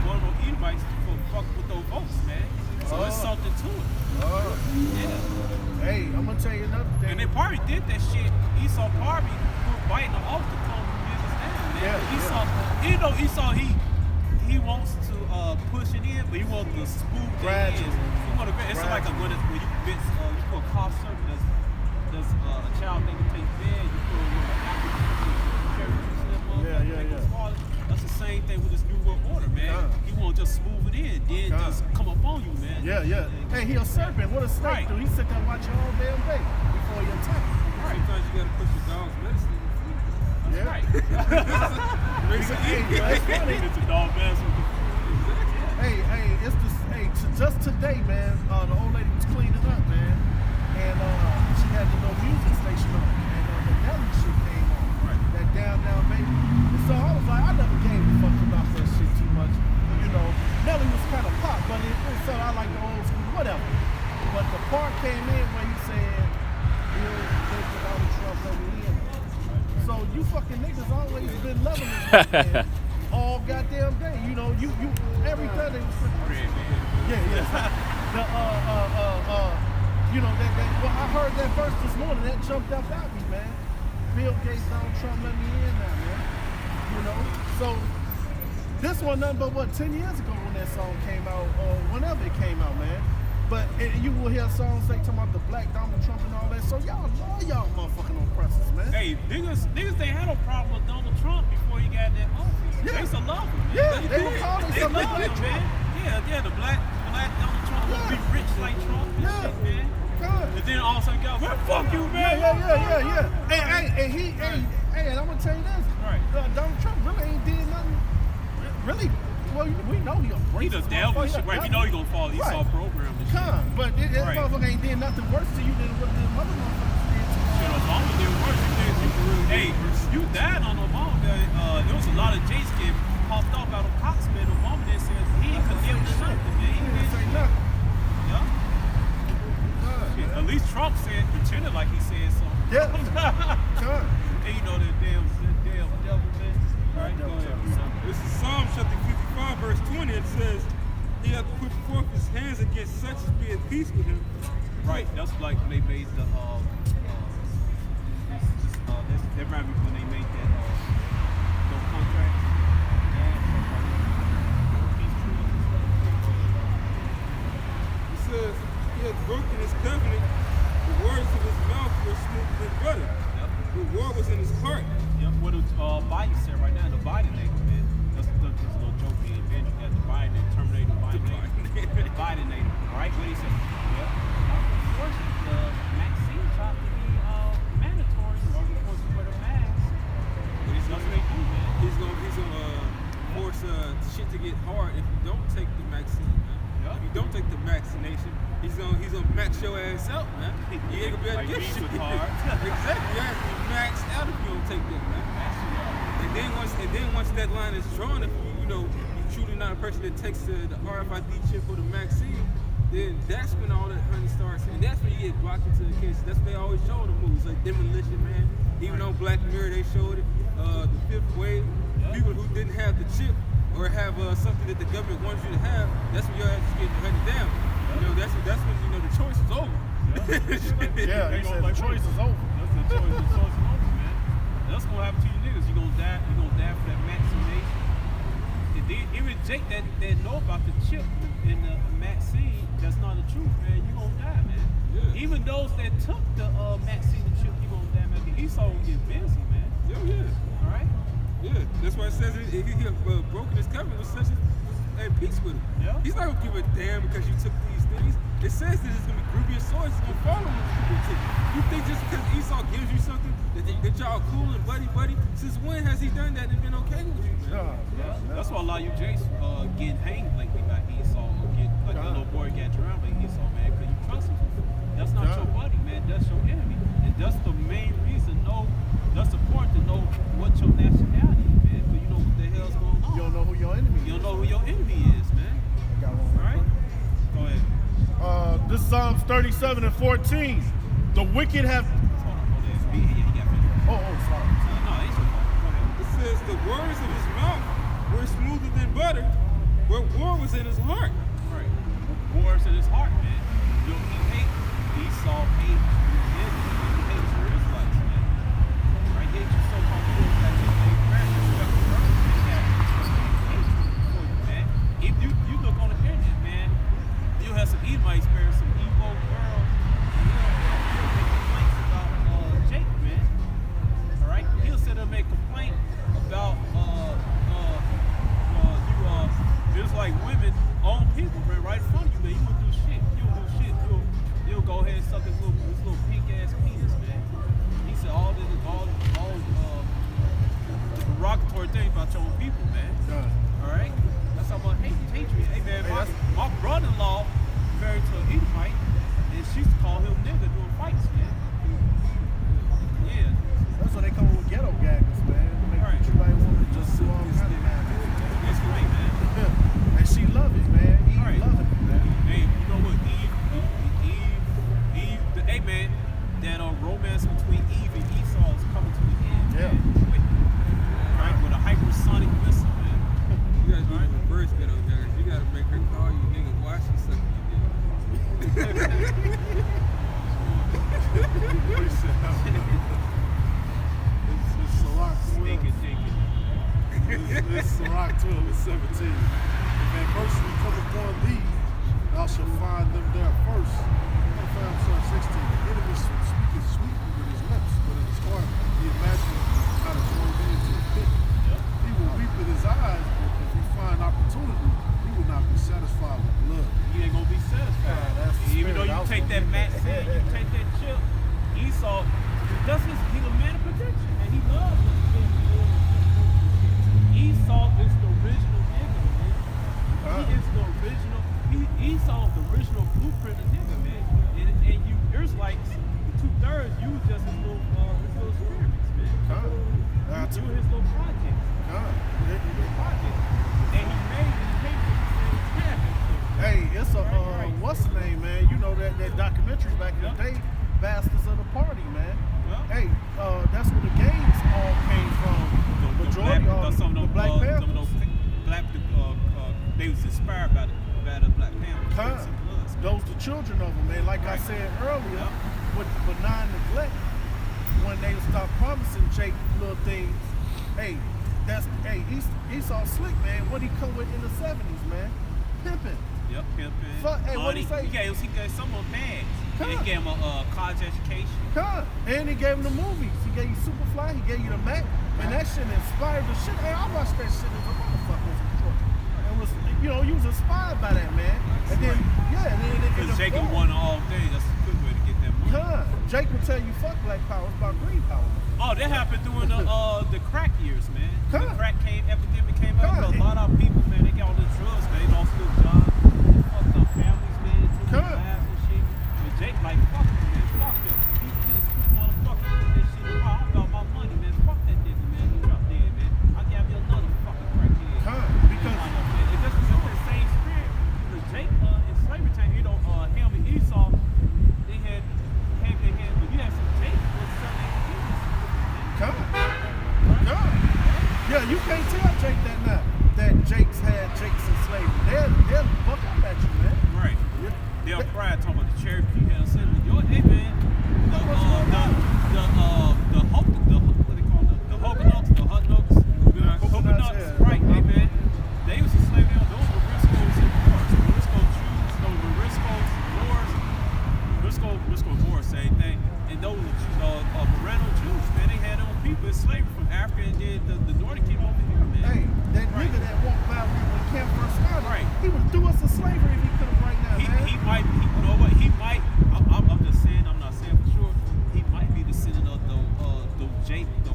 [SPEAKER 4] one of those Edomites for fucking with those votes, man. So it's something to it. Yeah.
[SPEAKER 3] Hey, I'm gonna tell you another thing.
[SPEAKER 4] And they probably did that shit. Esau probably put biting them off to calm them niggas down, man.
[SPEAKER 3] Yeah,
[SPEAKER 4] Esau, you know, Esau, he wants to push it in, but he wants to smooth the ends.
[SPEAKER 3] Gradually.
[SPEAKER 4] He want to, it's like when you convince, you put a car service, does a child think it takes bed, you put a little apple carrot juice in that motherfucker,
[SPEAKER 3] Yeah.
[SPEAKER 4] make it swallow. That's the same thing with this new world order, man. He won't just smooth it in, then just come up on you, man.
[SPEAKER 3] Yeah. Hey, he a serpent. What a snake
[SPEAKER 4] Right.
[SPEAKER 3] do? He sit there and watch you all damn day before he attack.
[SPEAKER 5] Sometimes you gotta put your dog's medicine in the food.
[SPEAKER 3] Yeah.
[SPEAKER 4] Right.
[SPEAKER 3] Hey, that's funny.
[SPEAKER 4] It's a dog mess.
[SPEAKER 3] Hey, it's just just today, man. The old lady was cleaning up, man, and she had the little music station on, and the Nelly shit came on, that down baby. And so I was like, I never gave a fuck about that shit too much, you know. Nelly was kind of pop, but it so I like the old school, whatever. But the part came in where he said, "Bill Clinton, Donald Trump, let me in." So you fucking niggas always been loving this man all goddamn day. You know, you every Thursday was yeah. The you know that well, I heard that verse this morning. That jumped up at me, man. Bill Gates, Donald Trump, let me in now, man. You know, so this one nothing but what 10 years ago when that song came out, or whenever it came out, man. But you will hear songs say talking about the black Donald Trump and all that. So y'all love y'all motherfucking oppressors, man.
[SPEAKER 4] Hey, niggas ain't had no problem with Donald Trump before he got in that office.
[SPEAKER 3] Yeah.
[SPEAKER 4] They used to love him, man.
[SPEAKER 3] Yeah, they would call
[SPEAKER 4] They
[SPEAKER 3] themselves
[SPEAKER 4] love
[SPEAKER 3] black
[SPEAKER 4] him,
[SPEAKER 3] Trump.
[SPEAKER 4] man. Yeah, the black Donald Trump will be rich like Trump and
[SPEAKER 3] Yeah.
[SPEAKER 4] shit, man.
[SPEAKER 3] God.
[SPEAKER 4] And then all of a sudden, y'all, well, fuck you, man.
[SPEAKER 3] Yeah. Hey, and I'm gonna tell you this.
[SPEAKER 4] Right.
[SPEAKER 3] Donald Trump really ain't did nothing. Really, well, we know he a
[SPEAKER 4] He the
[SPEAKER 3] racist
[SPEAKER 4] devil and
[SPEAKER 3] motherfucker.
[SPEAKER 4] shit. Right, we know he gonna fall. He
[SPEAKER 3] Right.
[SPEAKER 4] saw program and shit.
[SPEAKER 3] Come, but this
[SPEAKER 4] Right.
[SPEAKER 3] motherfucker ain't did nothing worse to you than what the mother motherfuckers did to you.
[SPEAKER 4] Shit, Obama did worse. Hey, you died on Obama. There was a lot of Jace getting popped off out of cops, man. Obama then said he ain't condemned something, man. He
[SPEAKER 3] He didn't
[SPEAKER 4] didn't
[SPEAKER 3] say
[SPEAKER 4] say
[SPEAKER 3] nothing.
[SPEAKER 4] Yeah.
[SPEAKER 3] God,
[SPEAKER 4] Shit,
[SPEAKER 3] man.
[SPEAKER 4] at least Trump pretended like he said something.
[SPEAKER 3] Yeah. God.
[SPEAKER 4] And you know that damn devil, man. Right, go ahead.
[SPEAKER 5] This is Psalm chapter 55, verse 20. It says, "He hath put forth his hands against such as be at peace with him."
[SPEAKER 4] Right, that's like when they made the that reminded me when they made that no contract.
[SPEAKER 5] It says, "He hath broken his covenant. The words of his mouth were smoother than butter. The war was in his heart."
[SPEAKER 4] Yep, what Biden said right now, the Bidenator, man. That's a little joke he invented. That the Biden terminated the Bidenator, right? What he said? Yep. Of course, the vaccine tried to be mandatory, or of course, you wear a mask. But it's nothing they do, man.
[SPEAKER 5] He's gonna force shit to get hard if you don't take the vaccine, man.
[SPEAKER 4] Yep.
[SPEAKER 5] If you don't take the vaccination, he's gonna max your ass out, man. You ain't gonna be able to
[SPEAKER 4] Like
[SPEAKER 5] get
[SPEAKER 4] me
[SPEAKER 5] shit.
[SPEAKER 4] with hard.
[SPEAKER 5] Exactly. You have to be maxed out if you don't take that, man. And then once that line is drawn, if you're truly not a person that takes the RFID chip or the vaccine, then that's when all that honey starts, and that's when you get blocked into the case. That's when they always show the movies like Demolition Man. Even on Black Mirror, they showed it. The Fifth Wave, people who didn't have the chip or have something that the government wants you to have, that's when your ass is getting hunted down. That's when the choice is over.
[SPEAKER 3] Yeah, he said the choice is over.
[SPEAKER 4] That's the choice. The choice is over, man. That's gonna happen to you niggas. You're gonna die. You're gonna die for that vaccination. And then even Jake that know about the chip and the vaccine, that's not the truth, man. You gonna die, man.
[SPEAKER 5] Yeah.
[SPEAKER 4] Even those that took the vaccine and chip, you gonna die, man. Esau will get busy, man.
[SPEAKER 5] Yeah.
[SPEAKER 4] All right.
[SPEAKER 5] Yeah, that's why it says he broken his covenant with such as at peace with him.
[SPEAKER 4] Yeah.
[SPEAKER 5] He's not gonna give a damn because you took these things. It says that it's gonna be grievous swords. It's gonna follow him. You think just because Esau gives you something that y'all cool and buddy? Since when has he done that and been okay with you, man?
[SPEAKER 4] Yeah. That's why a lot of you Jace getting hanged lately by Esau, or get like the little boy got drowned by Esau, man, because you trust him. That's not your buddy, man. That's your enemy, and that's the main reason
[SPEAKER 3] 7 and 14. The wicked have.
[SPEAKER 4] Hold on. Yeah, you got finished.
[SPEAKER 3] Oh, sorry.
[SPEAKER 4] No, it's your fault. Go ahead.
[SPEAKER 5] It says the words of his mouth were smoother than butter, but war was in his heart.
[SPEAKER 4] Right. Wars in his heart, man. You know, he Esau hates Israel. He hates the Israelites, man. Right? He hates you so much that you think respect the brother. He hates you for you, man. If you look on the internet, man, you have some Edomites, man, some Igbo girls. He'll make complaints about Jake, man. All right? He'll sit there and make complaints about just like women own people, man, right in front of you, man. You won't do shit. You'll go ahead and suck his little pink ass penis, man. He said all derogatory things about your own people, man. All right? That's how much hatred. Hey, man, my brother-in-law married to an Edomite, and she used to call him nigga during fights, man. Yeah.
[SPEAKER 3] That's what they come with ghetto gaggers, man. Make
[SPEAKER 4] Right.
[SPEAKER 3] everybody want to just do all kind of man.
[SPEAKER 4] It's great, man.
[SPEAKER 3] And she love it, man. Eve
[SPEAKER 4] Right.
[SPEAKER 3] loving it, man.
[SPEAKER 4] Hey, you know what? Hey, man, that romance between Eve and Esau is coming to an end.
[SPEAKER 3] Yeah.
[SPEAKER 4] Man. Quick. Right? With a hypersonic missile, man.
[SPEAKER 5] You gotta do the reverse ghetto gaggers. You gotta make her call you nigga while she sucking your
[SPEAKER 6] It's Sirach 12.
[SPEAKER 4] Stinking, stinking.
[SPEAKER 6] It's Sirach 12 and 17. If adversity come upon thee, thou shalt find them there first. 16. The enemy speaketh sweetly with his lips, but in his heart he imagines how to throw me into a pit. He will weep with his eyes, but if he find opportunity, he will not be satisfied with blood.
[SPEAKER 4] You ain't gonna be satisfied.
[SPEAKER 3] that's the
[SPEAKER 4] Even though
[SPEAKER 3] spirit. I
[SPEAKER 4] you
[SPEAKER 3] was
[SPEAKER 4] take
[SPEAKER 3] gonna
[SPEAKER 4] that
[SPEAKER 3] get
[SPEAKER 4] Matt
[SPEAKER 3] that.
[SPEAKER 4] said, you take that chip, Esau, he's a man of protection, and he loves it. Esau is the original nigga, man. He is the original. Esau is the original blueprint of nigga, man. And you Israelites, 2/3, you just his little experiments, man. You his little projects. And he made it happen.
[SPEAKER 3] Hey, it's a
[SPEAKER 4] Right.
[SPEAKER 3] what's the name, man? You know that documentary back in the day, Bastards of the Party, man.
[SPEAKER 4] Yeah.
[SPEAKER 3] Hey, that's where the gangs all came from. Majority of
[SPEAKER 4] some of
[SPEAKER 3] the
[SPEAKER 4] those
[SPEAKER 3] Black Panthers.
[SPEAKER 4] some of those black they was inspired by the Black Panthers.
[SPEAKER 3] Huh. Those the children of them, man. Like I
[SPEAKER 4] Right.
[SPEAKER 3] said earlier,
[SPEAKER 4] Yeah.
[SPEAKER 3] with benign neglect, when they start promising Jake little things, hey, Esau slick, man. What he come with in the 70s, man? Pimping.
[SPEAKER 4] Yep, pimping.
[SPEAKER 3] Fuck, hey, what
[SPEAKER 4] money.
[SPEAKER 3] he say?
[SPEAKER 4] He gave some of them bags.
[SPEAKER 3] Huh.
[SPEAKER 4] He gave him a college education.
[SPEAKER 3] God. And he gave him the movies. He gave you Superfly, he gave you the Mac, and that shit inspired the shit. Hey, I watched that shit as a motherfucker as a truck. And was, you was inspired by that, man. And then,
[SPEAKER 4] Because Jake won all day. That's a good way to get that money.
[SPEAKER 3] God, Jake will tell you fuck black power, it's about green power.
[SPEAKER 4] Oh, that happened during the crack years, man. The
[SPEAKER 3] Huh.
[SPEAKER 4] crack epidemic came out.
[SPEAKER 3] Huh.
[SPEAKER 4] A lot of people, man, they got all the drugs, man. They lost their jobs, fucked up families, man, took their
[SPEAKER 3] Huh.
[SPEAKER 4] lives and shit. But Jake, like, fuck him, man. Fuck him. He's this motherfucker. This shit. Oh, I got my money, man. Fuck that nigga, man. He dropped dead, man. I'll give you another fucking crackhead.
[SPEAKER 3] Huh. Because
[SPEAKER 4] It's just the same spirit. The Jake in slavery time, him and Esau, they had their hands, but you have some Jake was selling penis.
[SPEAKER 3] God. God. Yeah, you can't tell Jake that now. That Jake's in slavery. They'll fuck up at you, man.
[SPEAKER 4] Right. They'll cry talking about the Cherokee had a sin. Hey man, the what they call them? The Huguenots,
[SPEAKER 3] yeah.
[SPEAKER 4] right, hey man. They was enslaved down. Those were Risco's and Moors. Risco Jews, those were Risco's Moors. Risco Moors, same thing. And those were Moreno Jews, man. They had their own people in slavery from Africa, and then the Nordic came over here, man.
[SPEAKER 3] Hey, that
[SPEAKER 4] Right.
[SPEAKER 3] nigga that walked by when Camp first started,
[SPEAKER 4] Right.
[SPEAKER 3] he would do us to slavery if he could have right now, man.
[SPEAKER 4] He might, you know what? He might. I'm just saying. I'm not saying for sure. He might be descendant of the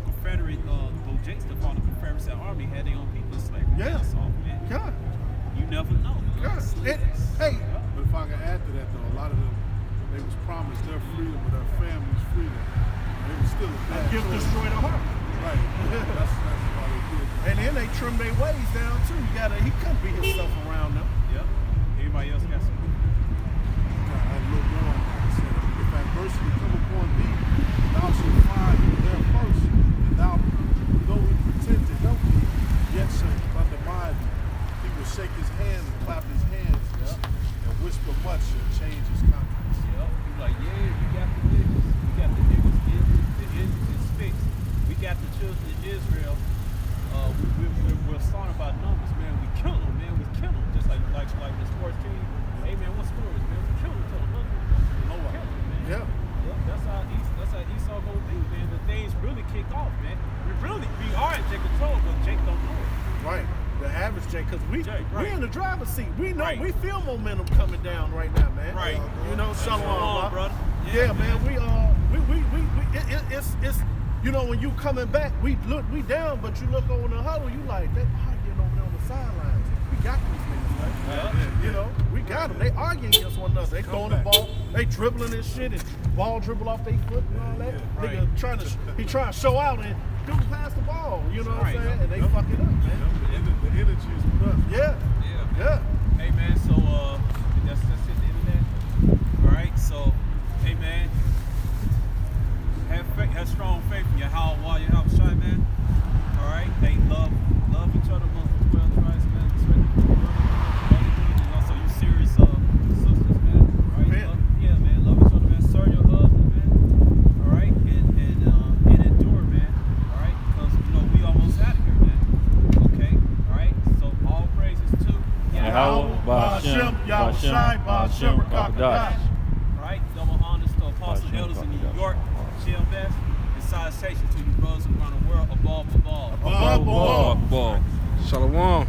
[SPEAKER 4] Confederate, those Jakes that fought the Confederate Army had their own people in slavery.
[SPEAKER 3] Yeah.
[SPEAKER 4] That's all, man.
[SPEAKER 3] God.
[SPEAKER 4] You never know.
[SPEAKER 3] God. Hey,
[SPEAKER 6] But if I can add to that, though, a lot of them, they was promised their freedom or their family's freedom. They was still a bad
[SPEAKER 3] gift
[SPEAKER 6] choice.
[SPEAKER 3] destroyed the heart.
[SPEAKER 6] Right. That's why they did.
[SPEAKER 3] And then they trim their ways down too. He couldn't be himself around them.
[SPEAKER 4] Yep. Anybody else got some?
[SPEAKER 6] I had a little more. Like I said, adversity come upon thee, thou shalt find there first, and thou, though he pretend to help thee, yet shall undermine thee. He will shake his hand and clap his hands, and whisper much and change his countenance.
[SPEAKER 4] He's like, yeah, we got the niggas. We got the niggas in the engines is fixed. We got the children of Israel. We're starting by numbers, man. We kill them, man. We kill them. Just like the sports team. Hey, man, what scores, man? We kill them till 100.
[SPEAKER 6] Yeah.
[SPEAKER 4] That's how Esau gonna be, man. The things really kick off, man. We are in Jake control, but Jake don't know it.
[SPEAKER 3] Right. The average Jake, because we in the driver's seat. We know
[SPEAKER 4] Right.
[SPEAKER 3] we feel momentum coming down right now, man.
[SPEAKER 4] Right.
[SPEAKER 3] You know, shalom,
[SPEAKER 4] brother.
[SPEAKER 3] Yeah, man. It's you know, when you coming back, we down, but you look over the huddle, you like they arguing over there on the sidelines. We got these niggas, right?
[SPEAKER 4] Yeah.
[SPEAKER 3] You know, we got them. They arguing against one another. They throwing the ball, they dribbling and shit, and ball dribble off their foot and all that.
[SPEAKER 4] Right.
[SPEAKER 3] Nigga trying to show out and do pass the ball. You know what I'm
[SPEAKER 4] Right.
[SPEAKER 3] saying? And they fuck it up, man.
[SPEAKER 6] The energy is with us.
[SPEAKER 3] Yeah.
[SPEAKER 4] Hey, man, so that's it, the end of that. All right, so, hey, man, have strong faith in Yahweh, Shai, man. All right, hey, love each other amongst the 12 tribes, man. Respect the brother, and also you serious sisters, man. All right, love each other, man. Serve your husband, man. All right, and endure, man. All right, because we almost out of here, man. Okay, all right. So all praises to
[SPEAKER 2] Yahweh,
[SPEAKER 3] Ba'ashem, Yahushai, Ba'ashem, Rakakadash.
[SPEAKER 4] All right, double honors to Apostle Elders in New York, Shell Best, and salutation to you brothers around the world, above.
[SPEAKER 3] Above.
[SPEAKER 1] Ball. Shalom.